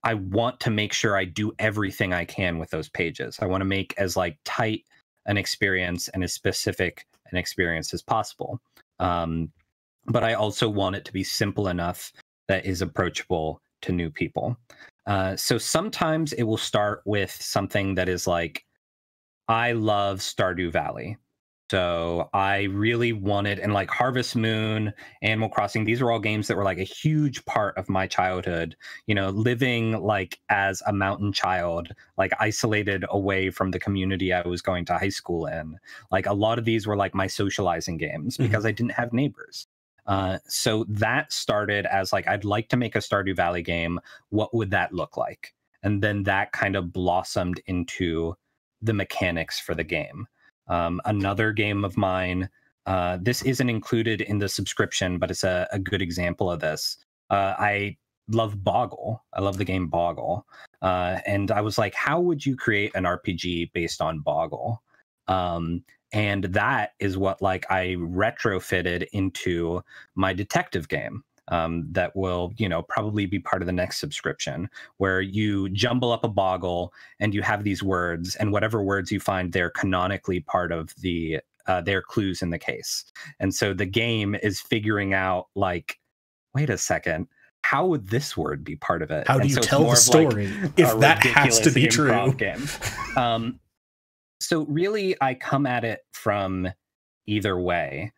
I want to make sure I do everything I can with those pages. I want to make as like tight an experience and as specific an experience as possible. But I also want it to be simple enough that is approachable to new people. So sometimes it will start with something that is like, I love Stardew Valley. So I really wanted, and like Harvest Moon, Animal Crossing, these are all games that were like a huge part of my childhood, you know, living like as a mountain child, like isolated away from the community I was going to high school in. Like a lot of these were like my socializing games because I didn't have neighbors. So that started as like, I'd like to make a Stardew Valley game. What would that look like? And then that kind of blossomed into the mechanics for the game. Another game of mine, this isn't included in the subscription, but it's a good example of this. I love Boggle. I love the game Boggle. And I was like, how would you create an RPG based on Boggle? And that is what like I retrofitted into my detective game. That will, you know, probably be part of the next subscription, where you jumble up a boggle and you have these words, and whatever words you find, they're canonically part of the their clues in the case. And so the game is figuring out like, wait a second, how would this word be part of it? How do you tell the story if that has to be true? Game. So really, I come at it from either way.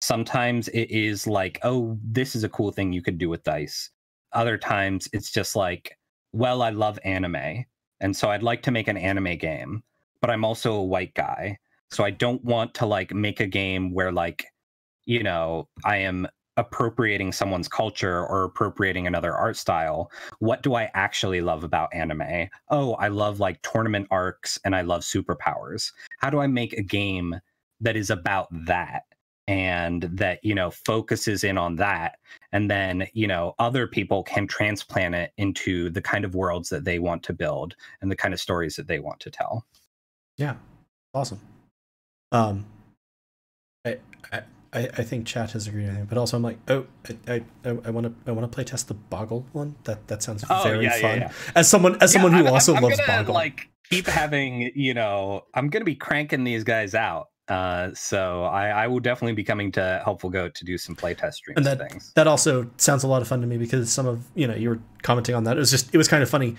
Sometimes it is like, oh, this is a cool thing you could do with dice. Other times it's just like, well, I love anime, and so I'd like to make an anime game, but I'm also a white guy, so I don't want to like make a game where like, you know, I am appropriating someone's culture or appropriating another art style. What do I actually love about anime? Oh, I love like tournament arcs and I love superpowers. How do I make a game that is about that? And that, you know, focuses in on that, and then, you know, other people can transplant it into the kind of worlds that they want to build and the kind of stories that they want to tell. Yeah, awesome. I think chat has agreed with me, but also I'm like, oh, I want to play test the Boggle one. That sounds very fun. Yeah. As someone who also loves Boggle, like keep having, you know, I'm gonna be cranking these guys out. So I will definitely be coming to Helpful Goat to do some playtest streams And and things. that also sounds a lot of fun to me, because some of, you were commenting on that. It was kind of funny.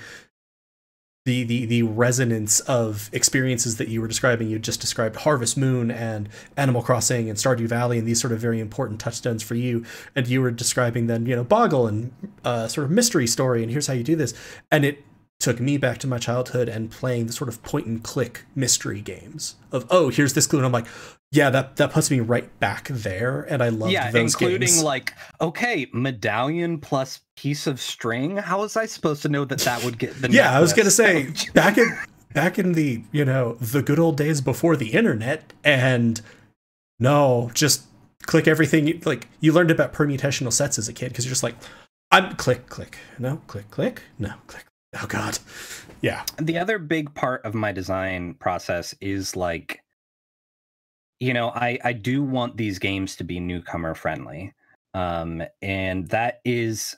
The resonance of experiences that you were describing. You just described Harvest Moon and Animal Crossing and Stardew Valley, and these sort of very important touchstones for you. And you were describing then, Boggle and sort of Mystery Story, and here's how you do this. And it took me back to my childhood and playing the sort of point and click mystery games of, oh, here's this clue, and I'm like, yeah, that puts me right back there, and I love those including games. like, okay, medallion plus piece of string. How was I supposed to know that would get the necklace? I was gonna say back in the the good old days before the internet, and no, just click everything. Like, you learned about permutational sets as a kid because you're just like, I'm click no click no click. Oh god, yeah. The other big part of my design process is like, I do want these games to be newcomer friendly. And that is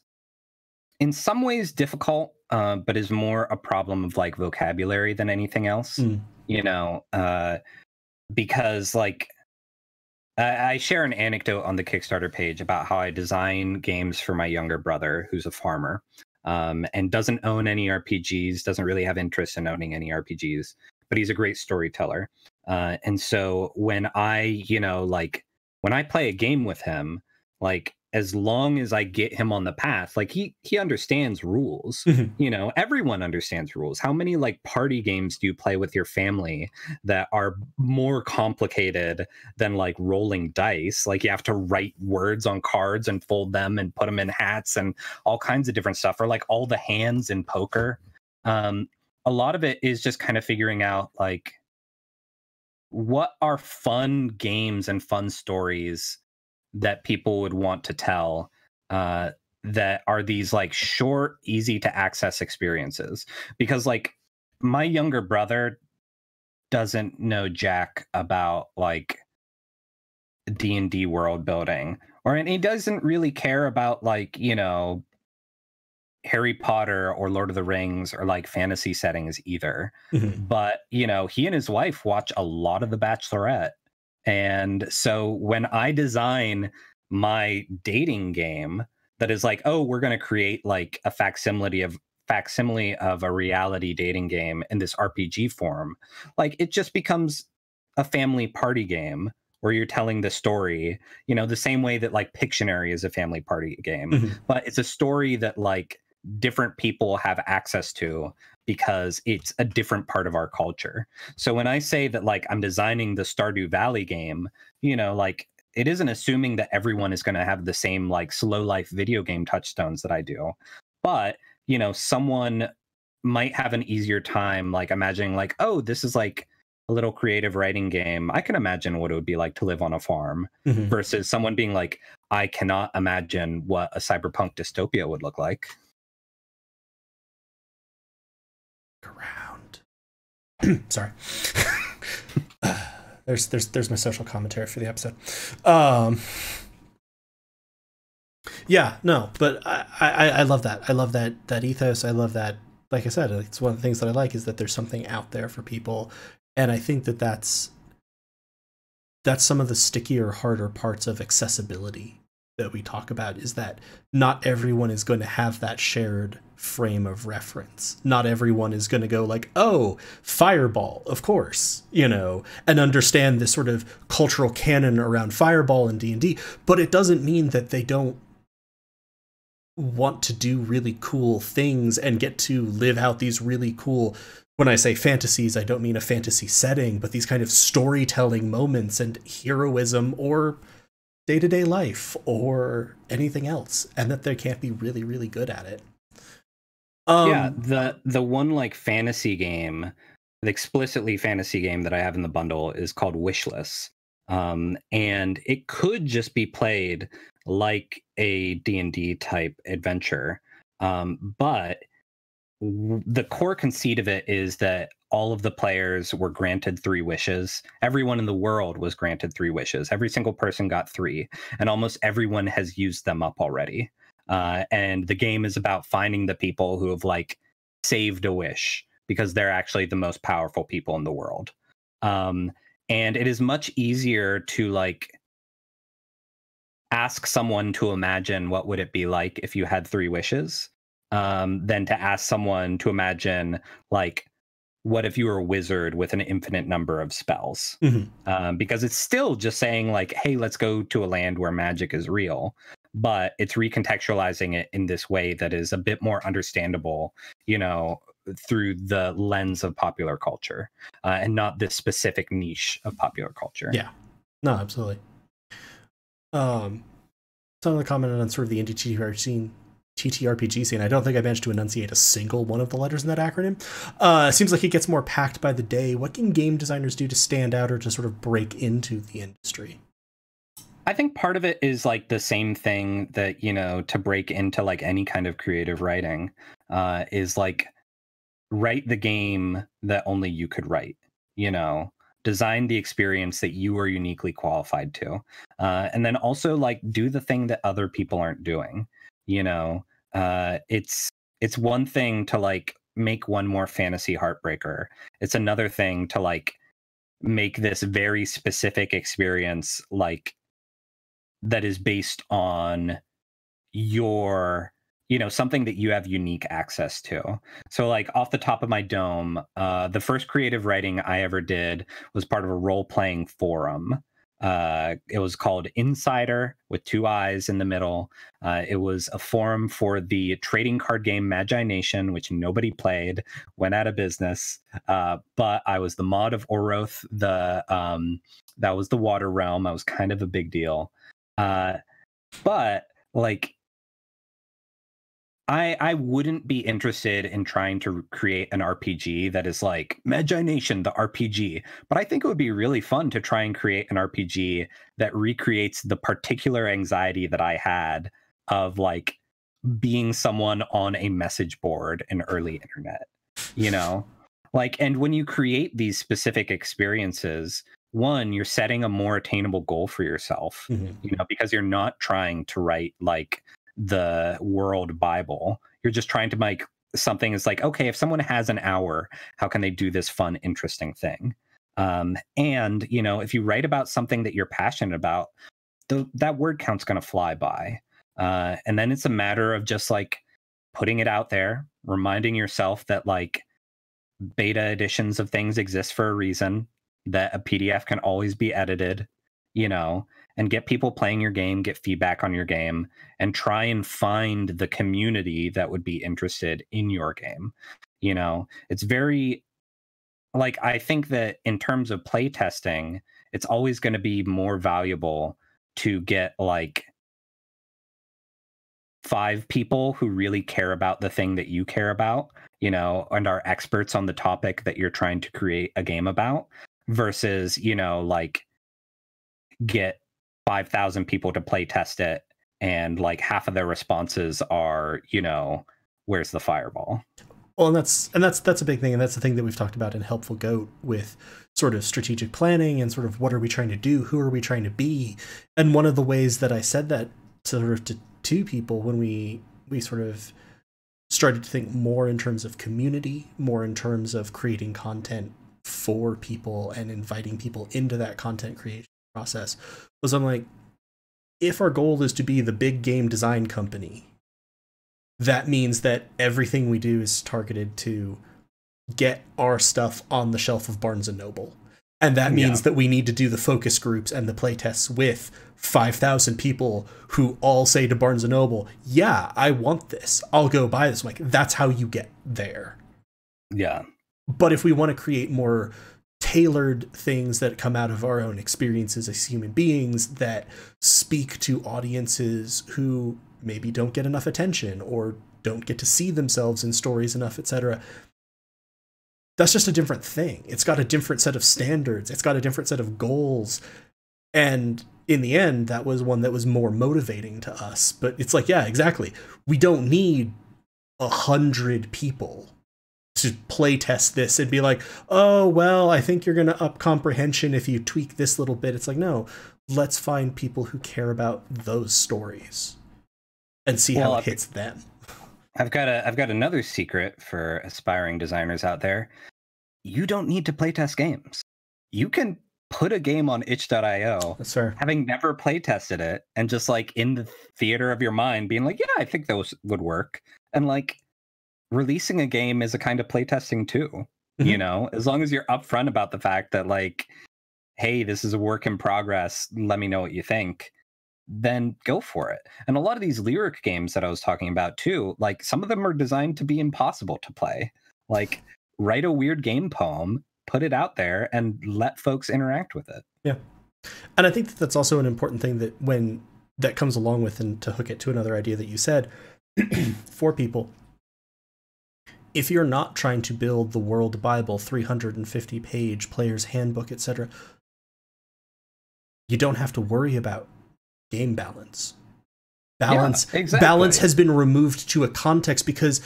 in some ways difficult, but is more a problem of like vocabulary than anything else. Because like I share an anecdote on the Kickstarter page about how I design games for my younger brother, who's a farmer, and doesn't own any RPGs, doesn't really have interest in owning any RPGs, but he's a great storyteller. And so when I, when I play a game with him, like, as long as I get him on the path, like he understands rules. Mm-hmm. Everyone understands rules. How many like party games do you play with your family that are more complicated than like rolling dice? Like, you have to write words on cards and fold them and put them in hats and all kinds of different stuff, or like all the hands in poker. A lot of it is just kind of figuring out like, what are fun games and fun stories that people would want to tell, that are these like short, easy to access experiences. Because like, my younger brother doesn't know jack about like D&D world building, and he doesn't really care about like, Harry Potter or Lord of the Rings or like fantasy settings either. Mm-hmm. But, he and his wife watch a lot of The Bachelorette. And so when I design my dating game that is like, oh, we're going to create like a facsimile of a reality dating game in this RPG form, like, it just becomes a family party game where you're telling the story, the same way that like Pictionary is a family party game, Mm-hmm. but it's a story that like different people have access to because it's a different part of our culture. So when I say that like I'm designing the Stardew Valley game, like, it isn't assuming that everyone is going to have the same like slow life video game touchstones that I do, but someone might have an easier time like imagining like, oh, this is like a little creative writing game. I can imagine what it would be like to live on a farm, Mm-hmm. versus someone being like, I cannot imagine what a cyberpunk dystopia would look like. Around. Sorry. There's my social commentary for the episode. Yeah, no, but I love that. I love that ethos. I love that. Like I said, it's one of the things that I like, is that there's something out there for people, and I think that that's some of the stickier, harder parts of accessibility that we talk about, is that not everyone is going to have that shared frame of reference. Not everyone is going to go like, oh, Fireball, of course, and understand this sort of cultural canon around Fireball and D&D, but it doesn't mean that they don't want to do really cool things and get to live out these really cool, when I say fantasies, I don't mean a fantasy setting, but these kind of storytelling moments and heroism or day-to-day life or anything else, and that they can't be really, really good at it. Yeah, the one like fantasy game, the explicitly fantasy game that I have in the bundle is called Wishless. And it could just be played like a D&D type adventure. But the core conceit of it is that all of the players were granted 3 wishes. Everyone in the world was granted 3 wishes. Every single person got 3, and almost everyone has used them up already. And the game is about finding the people who have like saved a wish, because they're actually the most powerful people in the world. And it is much easier to like ask someone to imagine what would it be like if you had 3 wishes, than to ask someone to imagine like what if you were a wizard with an infinite number of spells. Because it's still just saying like, hey, let's go to a land where magic is real, but it's recontextualizing it in this way that is a bit more understandable, you know, through the lens of popular culture, and not this specific niche of popular culture. Yeah, no, absolutely. Someone commented on sort of the indie TTRPG scene. I don't think I managed to enunciate a single one of the letters in that acronym. Seems like it gets more packed by the day. What can game designers do to stand out or to sort of break into the industry? I think part of it is like the same thing that, you know, to break into like any kind of creative writing, is like write the game that only you could write, you know, design the experience that you are uniquely qualified to. And then also like do the thing that other people aren't doing, you know. It's one thing to like make one more fantasy heartbreaker. It's another thing to like make this very specific experience like that is based on your, you know, something that you have unique access to. So like off the top of my dome, the first creative writing I ever did was part of a role-playing forum. It was called Insider with 2 eyes in the middle. It was a forum for the trading card game Magi Nation, which nobody played, went out of business. But I was the mod of Oroth. That was the water realm. I was kind of a big deal. But like, I wouldn't be interested in trying to create an RPG that is like Magi Nation, the RPG. But I think it would be really fun to try and create an RPG that recreates the particular anxiety that I had of like being someone on a message board in early internet, you know? Like, and when you create these specific experiences, one, you're setting a more attainable goal for yourself, you know, because you're not trying to write like the world Bible. You're just trying to make something is like, okay, if someone has an hour, how can they do this fun, interesting thing? And, you know, if you write about something that you're passionate about, that word count's going to fly by. And then it's a matter of just like putting it out there, reminding yourself that like beta editions of things exist for a reason, that a PDF can always be edited, you know, and get people playing your game, get feedback on your game, and try and find the community that would be interested in your game. You know, it's very like, I think that in terms of play testing, it's always going to be more valuable to get like 5 people who really care about the thing that you care about, you know, and are experts on the topic that you're trying to create a game about, versus, you know, like get 5,000 people to play test it and like half of their responses are, you know, where's the fireball? Well, and that's a big thing, and that's the thing that we've talked about in Helpful Goat with sort of strategic planning and sort of what are we trying to do, who are we trying to be. And one of the ways that I said that sort of to 2 people when we sort of started to think more in terms of community, more in terms of creating content for people and inviting people into that content creation process, was I'm like, if our goal is to be the big game design company, that means that everything we do is targeted to get our stuff on the shelf of Barnes and Noble. And that means that we need to do the focus groups and the playtests with 5,000 people who all say to Barnes and Noble, yeah, I want this. I'll go buy this. I'm like, that's how you get there. Yeah. But if we want to create more tailored things that come out of our own experiences as human beings that speak to audiences who maybe don't get enough attention or don't get to see themselves in stories enough, etc., that's just a different thing. It's got a different set of standards. It's got a different set of goals. And in the end, that was one that was more motivating to us. But it's like, yeah, exactly. We don't need 100 people to play test this and be like, oh, well, I think you're going to up comprehension if you tweak this little bit. It's like, no, let's find people who care about those stories and see how it hits them. I've got another secret for aspiring designers out there. You don't need to playtest games. You can put a game on itch.io, That's fair. having never play tested it, and just like in the theater of your mind being like, yeah, I think those would work. And like releasing a game is a kind of playtesting too, you know, as long as you're upfront about the fact that like, hey, this is a work in progress, let me know what you think, then go for it. And a lot of these lyric games that I was talking about too, like some of them are designed to be impossible to play. Like write a weird game poem, put it out there, and let folks interact with it. Yeah. And I think that that's also an important thing that when that comes along with, and to hook it to another idea that you said, for people, if you're not trying to build the world Bible, 350 page player's handbook, etc., you don't have to worry about game balance. Balance has been removed to a context because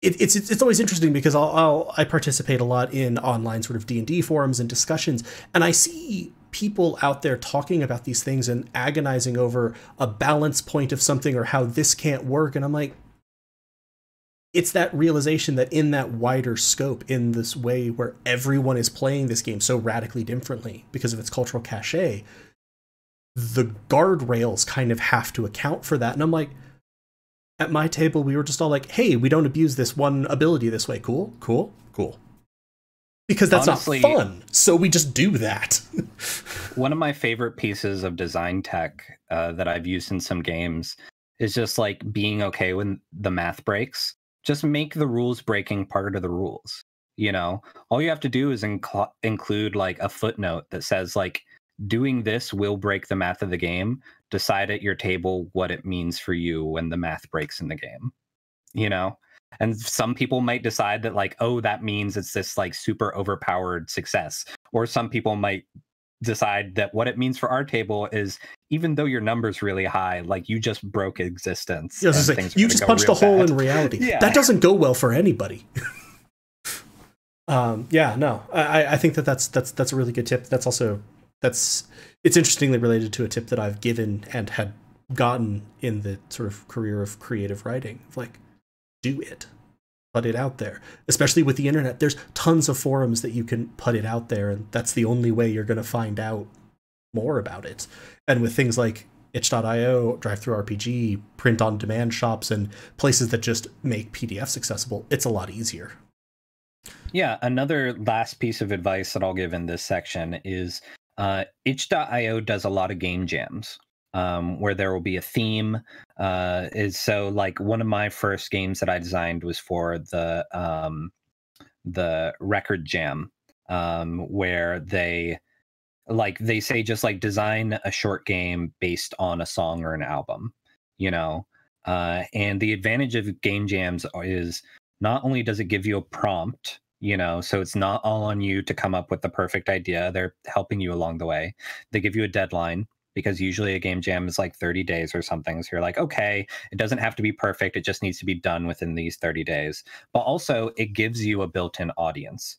it's always interesting because I participate a lot in online sort of D&D forums and discussions, and I see people out there talking about these things and agonizing over a balance point of something or how this can't work, and I'm like, it's that realization that in that wider scope, in this way where everyone is playing this game so radically differently because of its cultural cachet, the guardrails kind of have to account for that. And I'm like, at my table, we were just all like, hey, we don't abuse this one ability this way. Cool, cool, cool. Because that's honestly not fun. So we just do that. One of my favorite pieces of design tech that I've used in some games is just like being okay when the math breaks. Just make the rules breaking part of the rules. You know, all you have to do is include like a footnote that says like, doing this will break the math of the game. Decide at your table what it means for you when the math breaks in the game, you know? And some people might decide that like, oh, that means it's this like super overpowered success. Or some people might decide that what it means for our table is even though your number's really high, like you just broke existence. Yeah, you just punched a hole in reality. Yeah. That doesn't go well for anybody. I think that's a really good tip. That's also, it's interestingly related to a tip that I've given and had gotten in the sort of career of creative writing. Like, do it. Put it out there. Especially with the internet, there's tons of forums that you can put it out there, and that's the only way you're going to find out more about it. And with things like itch.io, DriveThruRPG, print-on-demand shops, and places that just make PDFs accessible, it's a lot easier. Yeah, another last piece of advice that I'll give in this section is itch.io does a lot of game jams. Where there will be a theme. So like one of my first games that I designed was for the record jam, where they say just like design a short game based on a song or an album, you know. And the advantage of game jams is not only does it give you a prompt, you know, so it's not all on you to come up with the perfect idea. They're helping you along the way. They give you a deadline, because usually a game jam is like 30 days or something. So you're like, okay, it doesn't have to be perfect. It just needs to be done within these 30 days. But also it gives you a built-in audience,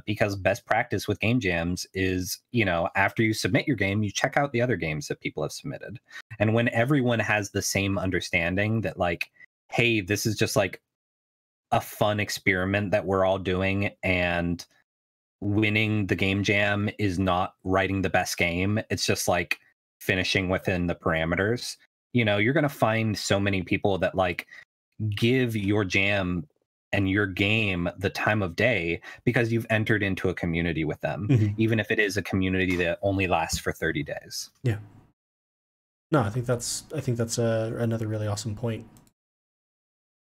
because best practice with game jams is, you know, after you submit your game, you check out the other games that people have submitted. And when everyone has the same understanding that like, hey, this is just like a fun experiment that we're all doing, and winning the game jam is not writing the best game. It's just like finishing within the parameters. You know, you're going to find so many people that like give your jam and your game the time of day because you've entered into a community with them, even if it is a community that only lasts for 30 days. Yeah. No, I think that's another really awesome point.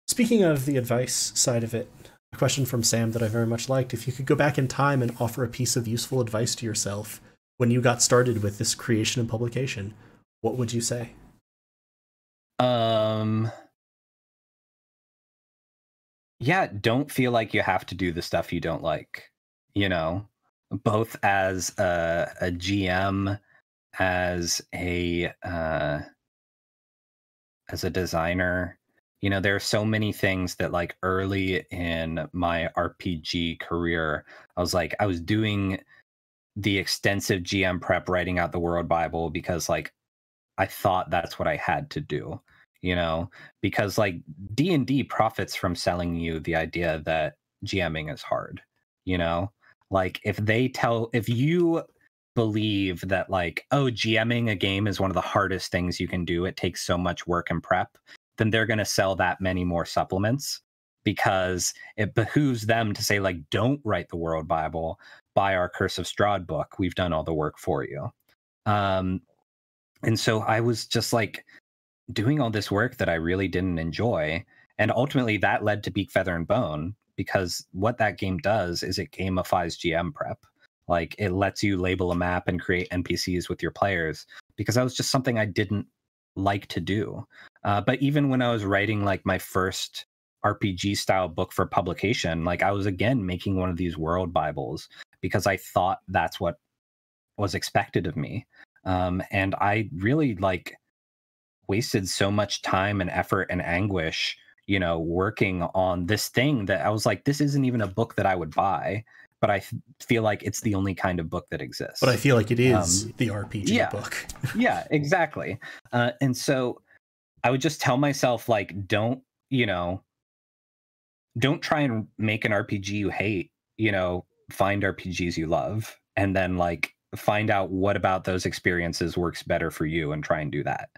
Speaking of the advice side of it, a question from Sam that I very much liked. If you could go back in time and offer a piece of useful advice to yourself when you got started with this creation and publication, what would you say? Yeah, don't feel like you have to do the stuff you don't like, you know, both as a GM, as a designer. You know, there are so many things that like early in my RPG career, I was doing the extensive GM prep, writing out the World Bible because like I thought that's what I had to do, you know, because like D&D profits from selling you the idea that GMing is hard, you know, like if you believe that like, oh, GMing a game is one of the hardest things you can do, it takes so much work and prep, then they're going to sell that many more supplements, because it behooves them to say like, don't write the World Bible, buy our Curse of Strahd book, we've done all the work for you. And so I was just like doing all this work that I really didn't enjoy, and ultimately that led to Beak, Feather, and Bone, because what that game does is it gamifies GM prep. Like, it lets you label a map and create NPCs with your players, because that was just something I didn't like to do. But even when I was writing like my first RPG style book for publication, like I was again making one of these world Bibles because I thought that's what was expected of me. And I really like wasted so much time and effort and anguish, you know, working on this thing that I was like, this isn't even a book that I would buy, but I feel like it's the only kind of book that exists. But I feel like it is the RPG book. Yeah, exactly. And so I would just tell myself, like, don't try and make an RPG you hate, you know, find RPGs you love, and then like find out what about those experiences works better for you and try and do that,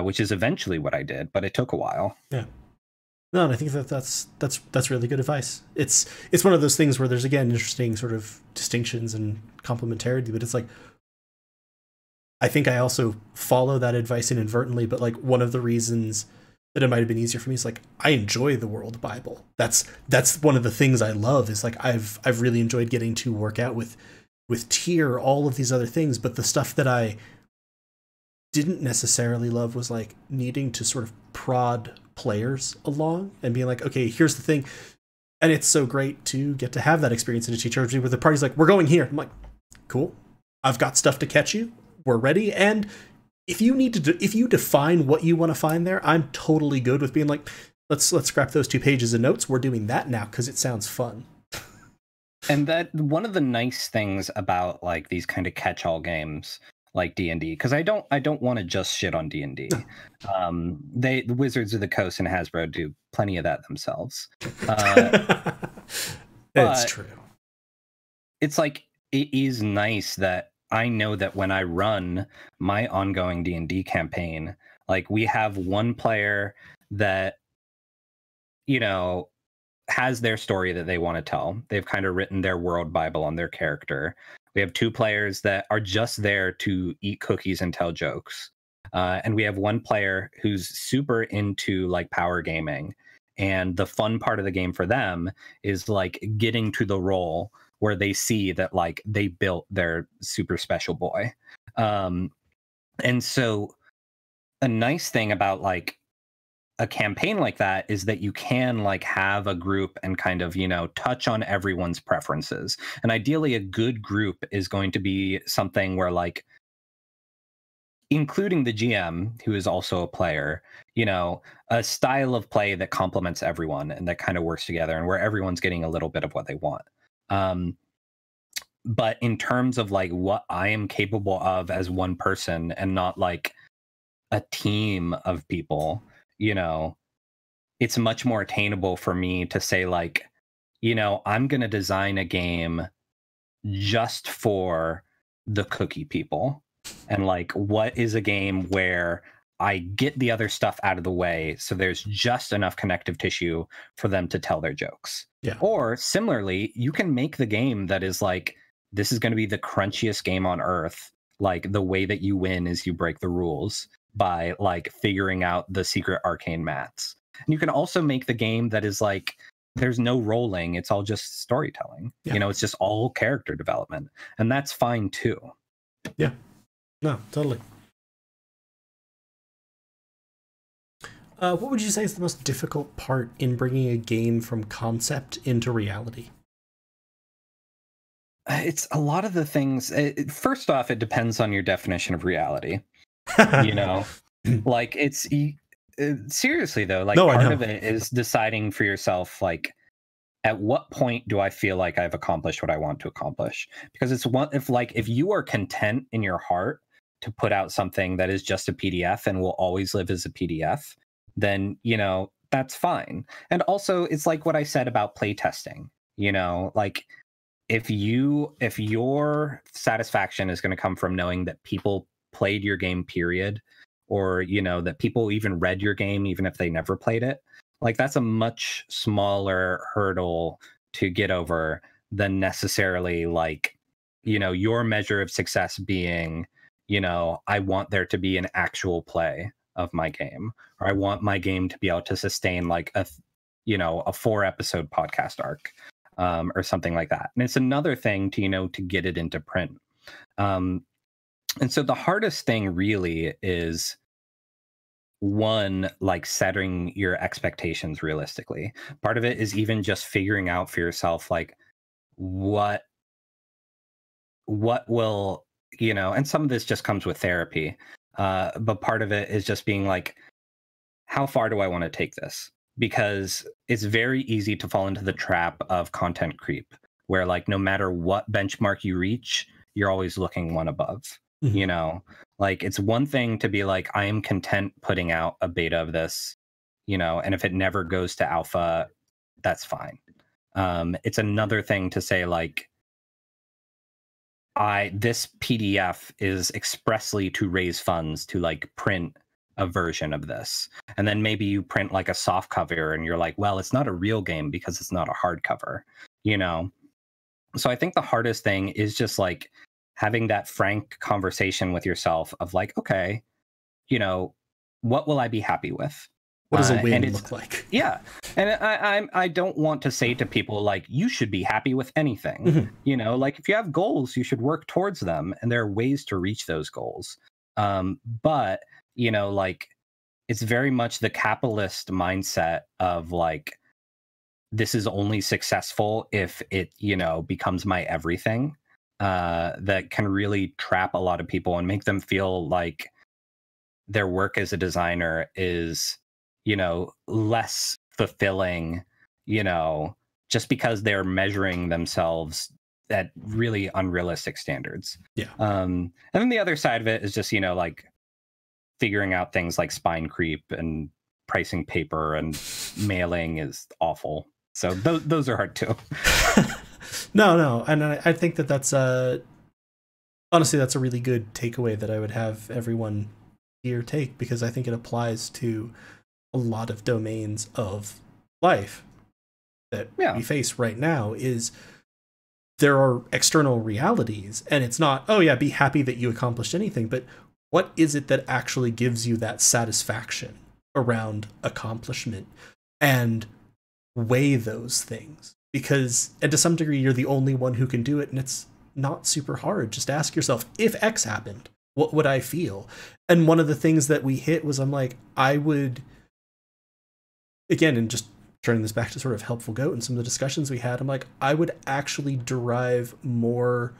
which is eventually what I did, but it took a while. Yeah. No, and I think that's really good advice. It's one of those things where there's, again, interesting sort of distinctions and complementarity, but it's like, I think I also follow that advice inadvertently, but like one of the reasons that it might have been easier for me is like, I enjoy the World Bible. That's one of the things I love, is like I've really enjoyed getting to work out with Tyr, all of these other things, but the stuff that I didn't necessarily love was like needing to sort of prod players along and being like, okay, here's the thing. And it's so great to get to have that experience in a TTRPG where the party's like, we're going here. I'm like, cool. I've got stuff to catch you. We're ready. And if you need to, if you define what you want to find there, I'm totally good with being like, let's scrap those 2 pages of notes. We're doing that now because it sounds fun. And that one of the nice things about like these kind of catch-all games like D&D, because I don't want to just shit on D&D. No. The Wizards of the Coast and Hasbro do plenty of that themselves. It's true. It's like, it is nice that I know that when I run my ongoing D&D campaign, like we have one player that, you know, has their story that they want to tell. They've kind of written their world Bible on their character. We have 2 players that are just there to eat cookies and tell jokes. And we have 1 player who's super into like power gaming. And the fun part of the game for them is like getting to the role where they see that like they built their super special boy. And so a nice thing about like a campaign like that is that you can like have a group and kind of, you know, touch on everyone's preferences. And ideally a good group is going to be something where like, including the GM, who is also a player, you know, a style of play that complements everyone and that kind of works together and where everyone's getting a little bit of what they want. But in terms of like what I am capable of as one person and not like a team of people, you know, it's much more attainable for me to say like, you know, I'm going to design a game just for the cookie people. And like, what is a game where I get the other stuff out of the way so there's just enough connective tissue for them to tell their jokes. Yeah. Or similarly, you can make the game that is like, this is going to be the crunchiest game on earth. Like, the way that you win is you break the rules by like figuring out the secret arcane maths. And you can also make the game that is like, there's no rolling, it's all just storytelling. Yeah. You know, it's just all character development, and that's fine too. Yeah, no, totally. What would you say is the most difficult part in bringing a game from concept into reality? It's a lot of the things. First off, it depends on your definition of reality. You know, like it's seriously though, like part of it is deciding for yourself, like, at what point do I feel like I've accomplished what I want to accomplish? Because it's one, if you are content in your heart to put out something that is just a PDF and will always live as a PDF, then, you know, that's fine. And also, it's like what I said about playtesting, you know, like if your satisfaction is going to come from knowing that people played your game, period, or that people even read your game even if they never played it, like that's a much smaller hurdle to get over than necessarily like your measure of success being I want there to be an actual play of my game, or I want my game to be able to sustain like a 4-episode podcast arc, or something like that. And it's another thing to to get it into print. And so the hardest thing really is, one, like setting your expectations realistically. Part of it is even just figuring out for yourself like what will and some of this just comes with therapy, but part of it is just being like, how far do I want to take this? Because it's very easy to fall into the trap of content creep, where like no matter what benchmark you reach, you're always looking one above. Like it's one thing to be like, I am content putting out a beta of this, and if it never goes to alpha, that's fine. It's another thing to say like, this PDF is expressly to raise funds to like print a version of this, and then maybe you print like a soft cover and you're like, well, it's not a real game because it's not a hardcover. So I think the hardest thing is just like having that frank conversation with yourself of like, okay, what will I be happy with? What does a win look like? Yeah. And I don't want to say to people like, you should be happy with anything. Like if you have goals, you should work towards them, and there are ways to reach those goals. But like it's very much the capitalist mindset of like, this is only successful if it becomes my everything, that can really trap a lot of people and make them feel like their work as a designer is less fulfilling, just because they're measuring themselves at really unrealistic standards. Yeah. And then the other side of it is just like figuring out things like spine creep and pricing paper and mailing is awful. So those are hard too. No, and I think that's honestly that's a really good takeaway that I would have everyone here take, because I think it applies to a lot of domains of life that we face right now. Is there are external realities, and it's not, oh yeah, be happy that you accomplished anything, but what is it that actually gives you that satisfaction around accomplishment, and weigh those things, because and to some degree you're the only one who can do it, and it's not super hard. Just ask yourself, if X happened, what would I feel? And one of the things that we hit was, I'm like, I would, again, and just turning this back to sort of Helpful Goat and some of the discussions we had, I'm like, I would actually derive more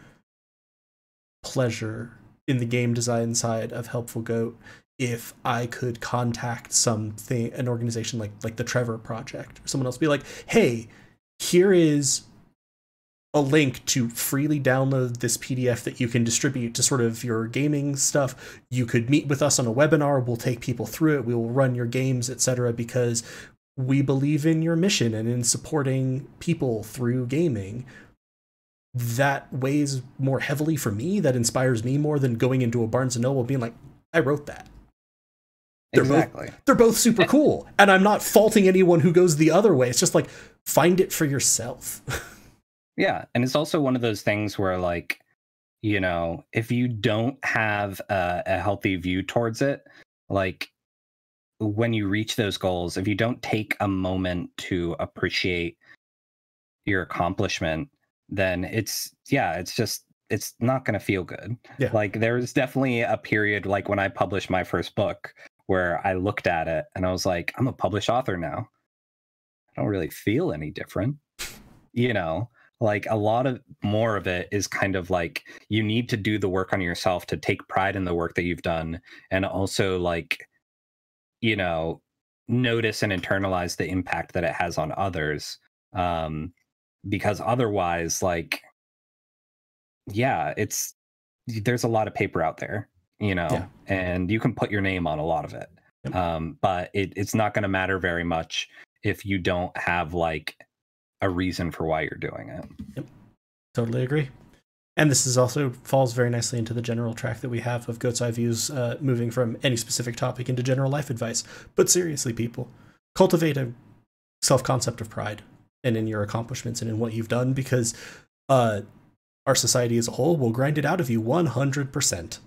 pleasure in the game design side of Helpful Goat if I could contact an organization like the Trevor Project, or someone else, be like, hey, here is a link to freely download this PDF that you can distribute to sort of your gaming stuff. You could meet with us on a webinar. We'll take people through it. We will run your games, etc., because we believe in your mission and in supporting people through gaming. That weighs more heavily for me. That inspires me more than going into a Barnes & Noble being like, I wrote that. They're both super cool. And I'm not faulting anyone who goes the other way. It's just like, find it for yourself. Yeah. And it's also one of those things where like, if you don't have a healthy view towards it, like when you reach those goals, if you don't take a moment to appreciate your accomplishment, then it's not going to feel good. Yeah. Like there was definitely a period, like when I published my first book, where I looked at it and I was like, I'm a published author now. I don't really feel any different. Like a lot of more of it is kind of like, you need to do the work on yourself to take pride in the work that you've done, and also like, notice and internalize the impact that it has on others. Because otherwise, like, there's a lot of paper out there, and you can put your name on a lot of it. Yep. But it's not going to matter very much if you don't have like a reason for why you're doing it. Yep. Totally agree. And this is also falls very nicely into the general track that we have of Goat's Eye Views, moving from any specific topic into general life advice. But seriously, people, cultivate a self-concept of pride and in your accomplishments and in what you've done, because our society as a whole will grind it out of you 100%.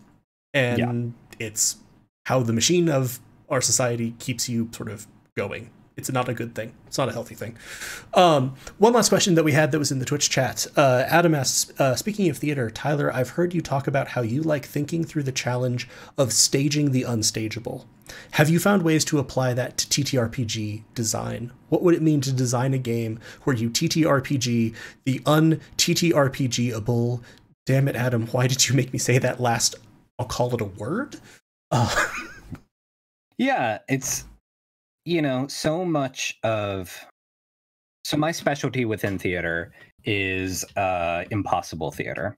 And it's how the machine of our society keeps you sort of going. It's not a good thing. It's not a healthy thing. One last question that we had that was in the Twitch chat. Adam asks, speaking of theater, Tyler, I've heard you talk about how you like thinking through the challenge of staging the unstageable. Have you found ways to apply that to TTRPG design? What would it mean to design a game where you TTRPG the un-TTRPG-able? Damn it, Adam, why did you make me say that last? I'll call it a word? Yeah, it's, so much of... So my specialty within theater is impossible theater.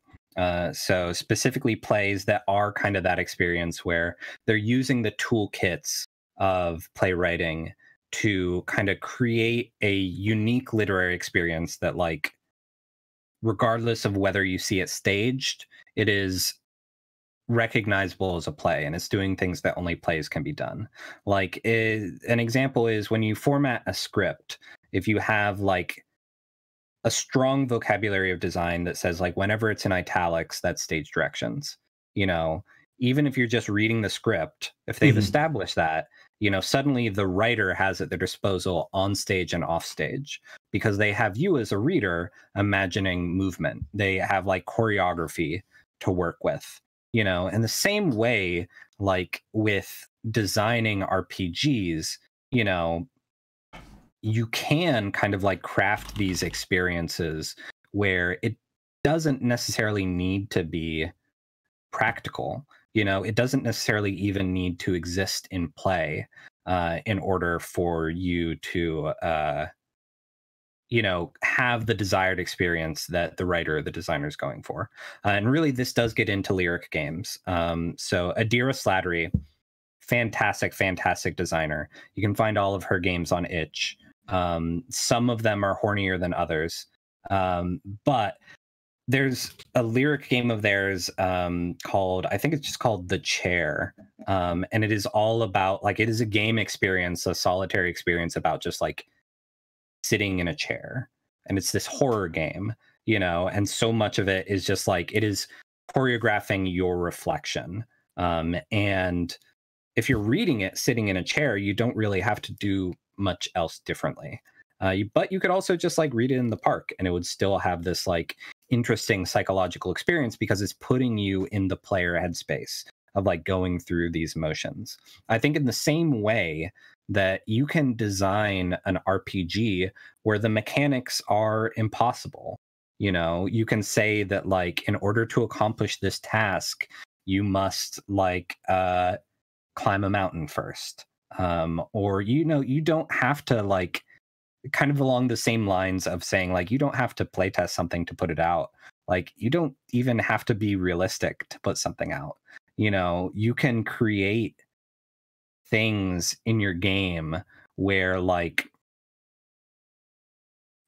So specifically plays that are kind of that experience where they're using the toolkits of playwriting to kind of create a unique literary experience that, like, regardless of whether you see it staged, it is recognizable as a play, and it's doing things that only plays can be done. Like, an example is when you format a script, if you have like a strong vocabulary of design that says, like, whenever it's in italics, that's stage directions. Even if you're just reading the script, if they've established that, suddenly the writer has at their disposal on stage and off stage, because they have you as a reader imagining movement. They have like choreography to work with. In the same way, like with designing RPGs, you can kind of like craft these experiences where it doesn't necessarily need to be practical. It doesn't necessarily even need to exist in play in order for you to have the desired experience that the writer or the designer is going for. And really, this does get into lyric games. So Adira Slattery, fantastic designer. You can find all of her games on itch. Some of them are hornier than others. But there's a lyric game of theirs called, I think it's just called The Chair. And it is all about, like, it is a game experience, a solitary experience about just like sitting in a chair. And it's this horror game, and so much of it is just like, it is choreographing your reflection. And if you're reading it sitting in a chair, you don't really have to do much else differently. But you could also just like read it in the park, and it would still have this like interesting psychological experience because it's putting you in the player headspace of like going through these motions. I think in the same way that you can design an RPG where the mechanics are impossible. You can say that, like, in order to accomplish this task, you must like climb a mountain first. Or, you don't have to, like, kind of along the same lines of saying, like, you don't have to playtest something to put it out. Like, you don't even have to be realistic to put something out. You can create things in your game where, like,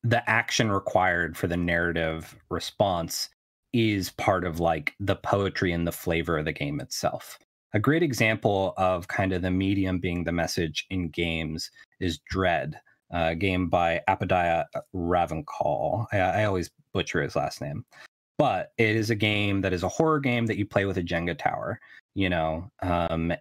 the action required for the narrative response is part of like the poetry and the flavor of the game itself. A great example of kind of the medium being the message in games is Dread, a game by Apodiah Ravencall. I always butcher his last name. But it is a game that is a horror game that you play with a Jenga tower,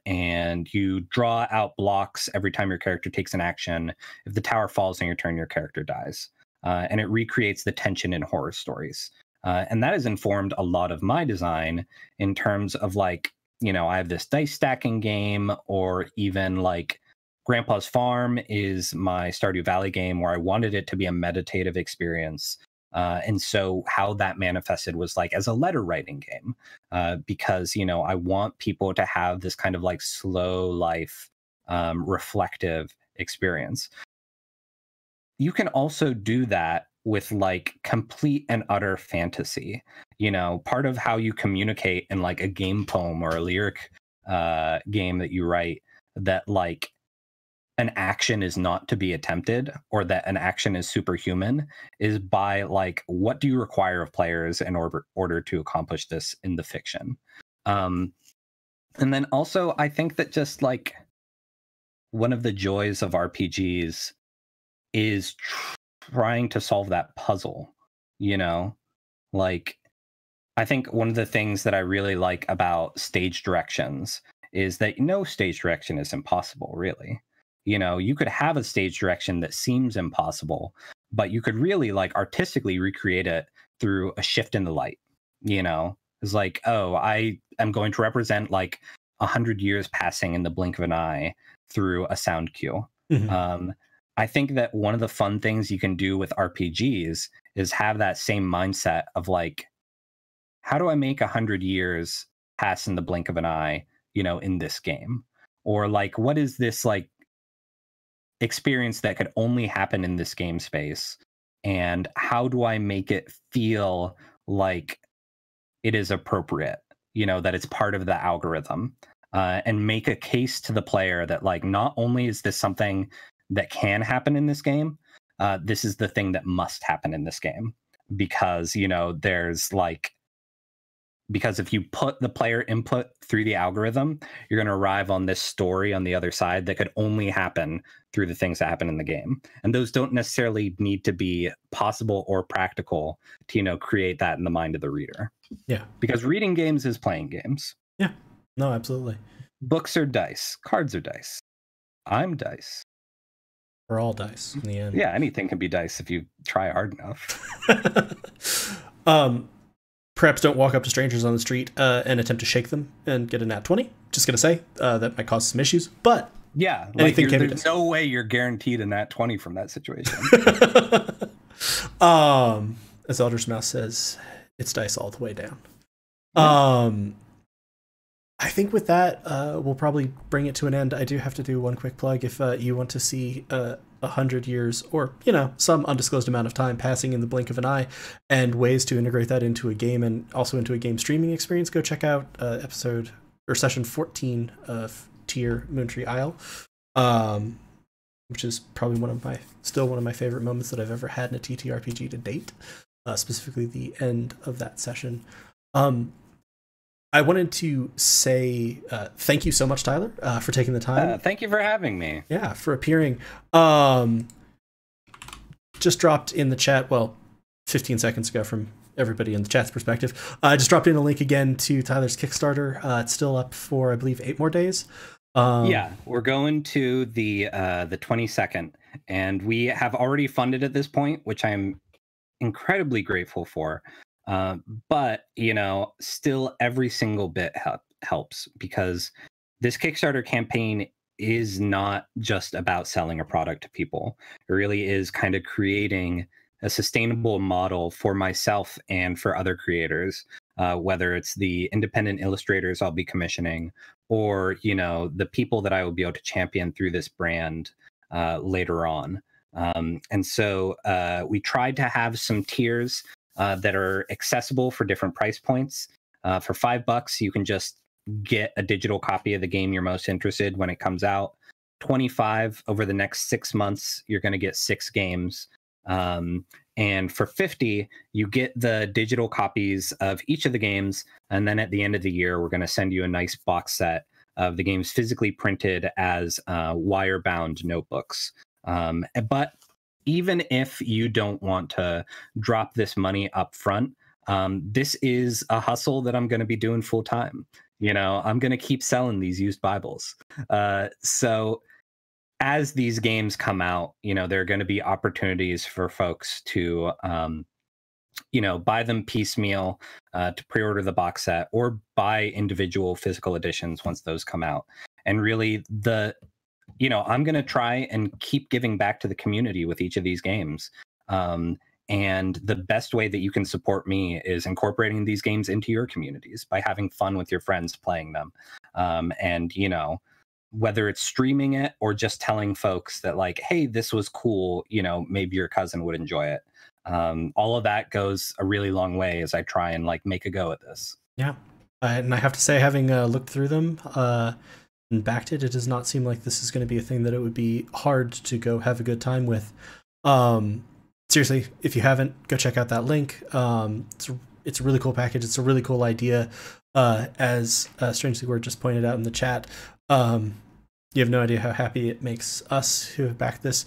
and you draw out blocks every time your character takes an action. If the tower falls on your turn, your character dies. And it recreates the tension in horror stories. And that has informed a lot of my design in terms of, like, I have this dice stacking game, or even like Grandpa's Farm is my Stardew Valley game where I wanted it to be a meditative experience. And so how that manifested was like as a letter writing game, because, I want people to have this kind of like slow life, reflective experience. You can also do that with like complete and utter fantasy. Part of how you communicate in like a game poem or a lyric game that you write, that like an action is not to be attempted or that an action is superhuman is by like, what do you require of players in order to accomplish this in the fiction? And then also I think that just like one of the joys of RPGs is trying to solve that puzzle, you know? Like, I think one of the things that I really like about stage directions is that no stage direction is impossible, really. You know, you could have a stage direction that seems impossible, but you could really like artistically recreate it through a shift in the light. You know, it's like, oh, I am going to represent like 100 years passing in the blink of an eye through a sound cue. I think that one of the fun things you can do with RPGs is have that same mindset of like, how do I make 100 years pass in the blink of an eye, you know, in this game? Or like, what is this like experience that could only happen in this game space? And how do I make it feel like it is appropriate, you know, that it's part of the algorithm, and make a case to the player that like, not only is this something that can happen in this game, this is the thing that must happen in this game. Because, you know, there's like, because if you put the player input through the algorithm, you're going to arrive on this story on the other side that could only happen through the things that happen in the game. And those don't necessarily need to be possible or practical to, you know, create that in the mind of the reader. Yeah. Because reading games is playing games. Yeah. No, absolutely. Books are dice. Cards are dice. I'm dice. We're all dice in the end. Yeah, anything can be dice if you try hard enough. Perhaps don't walk up to strangers on the street and attempt to shake them and get a nat 20. Just going to say that might cause some issues, but yeah, anything can be there's no way you're guaranteed a nat 20 from that situation. As Elder's Mouse says, it's dice all the way down. Yeah. I think with that, we'll probably bring it to an end. I do have to do one quick plug. If you want to see 100 years or, you know, some undisclosed amount of time passing in the blink of an eye and ways to integrate that into a game and also into a game streaming experience, go check out episode or session 14 of Tier Moontree Isle, which is probably still one of my favorite moments that I've ever had in a TTRPG to date, specifically the end of that session. I wanted to say thank you so much, Tyler, for taking the time. Thank you for having me. Yeah, for appearing. Just dropped in the chat, well, 15 seconds ago from everybody in the chat's perspective. I just dropped in a link again to Tyler's Kickstarter. It's still up for, I believe, 8 more days. Yeah, we're going to the 22nd, and we have already funded at this point, which I'm incredibly grateful for. But, you know, still every single bit helps, because this Kickstarter campaign is not just about selling a product to people. It really is kind of creating a sustainable model for myself and for other creators, whether it's the independent illustrators I'll be commissioning or, you know, the people that I will be able to champion through this brand later on. And so we tried to have some tiers that are accessible for different price points. For $5, you can just get a digital copy of the game you're most interested when it comes out. $25 over the next 6 months, you're going to get 6 games. And for $50, you get the digital copies of each of the games. And then at the end of the year, we're going to send you a nice box set of the games physically printed as wire-bound notebooks. But even if you don't want to drop this money up front, this is a hustle that I'm going to be doing full time. You know, I'm going to keep selling these used Bibles. So as these games come out, you know, there are going to be opportunities for folks to, you know, buy them piecemeal, to pre-order the box set, or buy individual physical editions once those come out. And really you know, I'm going to try and keep giving back to the community with each of these games. And the best way that you can support me is incorporating these games into your communities by having fun with your friends playing them. And, you know, whether it's streaming it or just telling folks that like, hey, this was cool, you know, maybe your cousin would enjoy it. All of that goes a really long way as I try and like make a go at this. Yeah. And I have to say, having looked through them, and backed it, it does not seem like this is going to be a thing that it would be hard to go have a good time with. Seriously, if you haven't, go check out that link. It's a really cool package. It's a really cool idea. As Strangely Word just pointed out in the chat, you have no idea how happy it makes us who have backed this,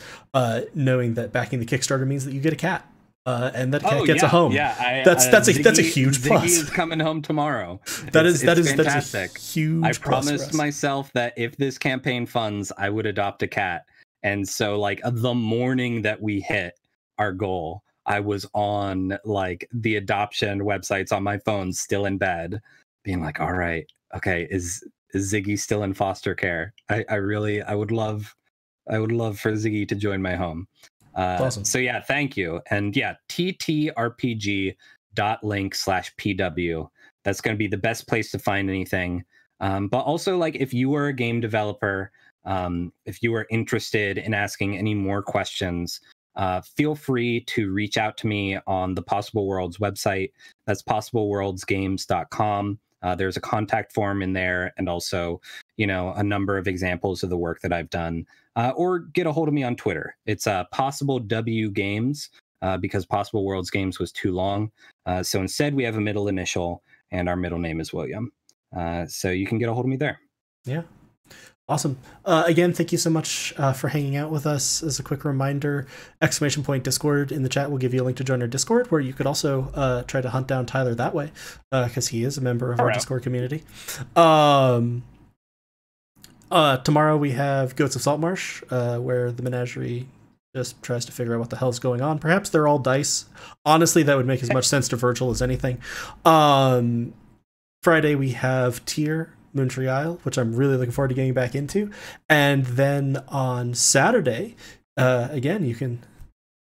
knowing that backing the Kickstarter means that you get a cat. And that cat gets a home. Yeah, that's a huge plus. Ziggy is coming home tomorrow. That is fantastic. That's a huge. I promised myself that if this campaign funds, I would adopt a cat. And so, like, the morning that we hit our goal, I was on like the adoption websites on my phone, still in bed, being like, "All right, okay, is Ziggy still in foster care? I would love for Ziggy to join my home." Awesome. So yeah, thank you. And yeah, ttrpg.link/pw. That's going to be the best place to find anything. But also, like, if you are a game developer, if you are interested in asking any more questions, feel free to reach out to me on the Possible Worlds website. That's possibleworldsgames.com. There's a contact form in there, and also, a number of examples of the work that I've done. Or get a hold of me on Twitter. It's Possible W Games, because Possible Worlds Games was too long. So instead, we have a middle initial, and our middle name is William. So you can get a hold of me there. Yeah. Awesome. Again, thank you so much for hanging out with us. As a quick reminder, !Discord in the chat will give you a link to join our Discord, where you could also try to hunt down Tyler that way, because he is a member of our Discord community. Tomorrow we have Goats of Saltmarsh, where the menagerie just tries to figure out what the hell's going on. Perhaps they're all dice. Honestly, that would make as much sense to Virgil as anything. Friday we have Tyr, Moontree Isle, which I'm really looking forward to getting back into. And then on Saturday, again, you can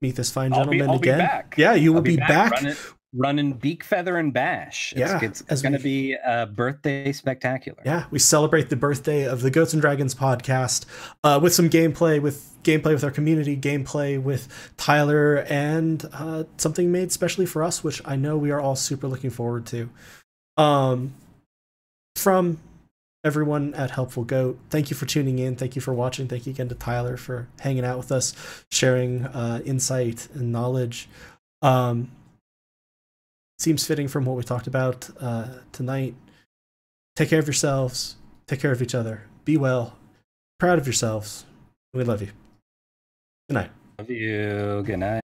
meet this fine gentleman I'll again. Be back. Yeah, you will be back. Running Beak, Feather, and Bash. It's going to be a birthday spectacular. Yeah, we celebrate the birthday of the Goats and Dragons podcast with some gameplay with our community, gameplay with Tyler, and something made specially for us, which I know we are all super looking forward to. From everyone at Helpful Goat, thank you for tuning in. Thank you for watching. Thank you again to Tyler for hanging out with us, sharing insight and knowledge. Seems fitting from what we talked about tonight. Take care of yourselves. Take care of each other. Be well. Proud of yourselves. We love you. Good night. Love you. Good night.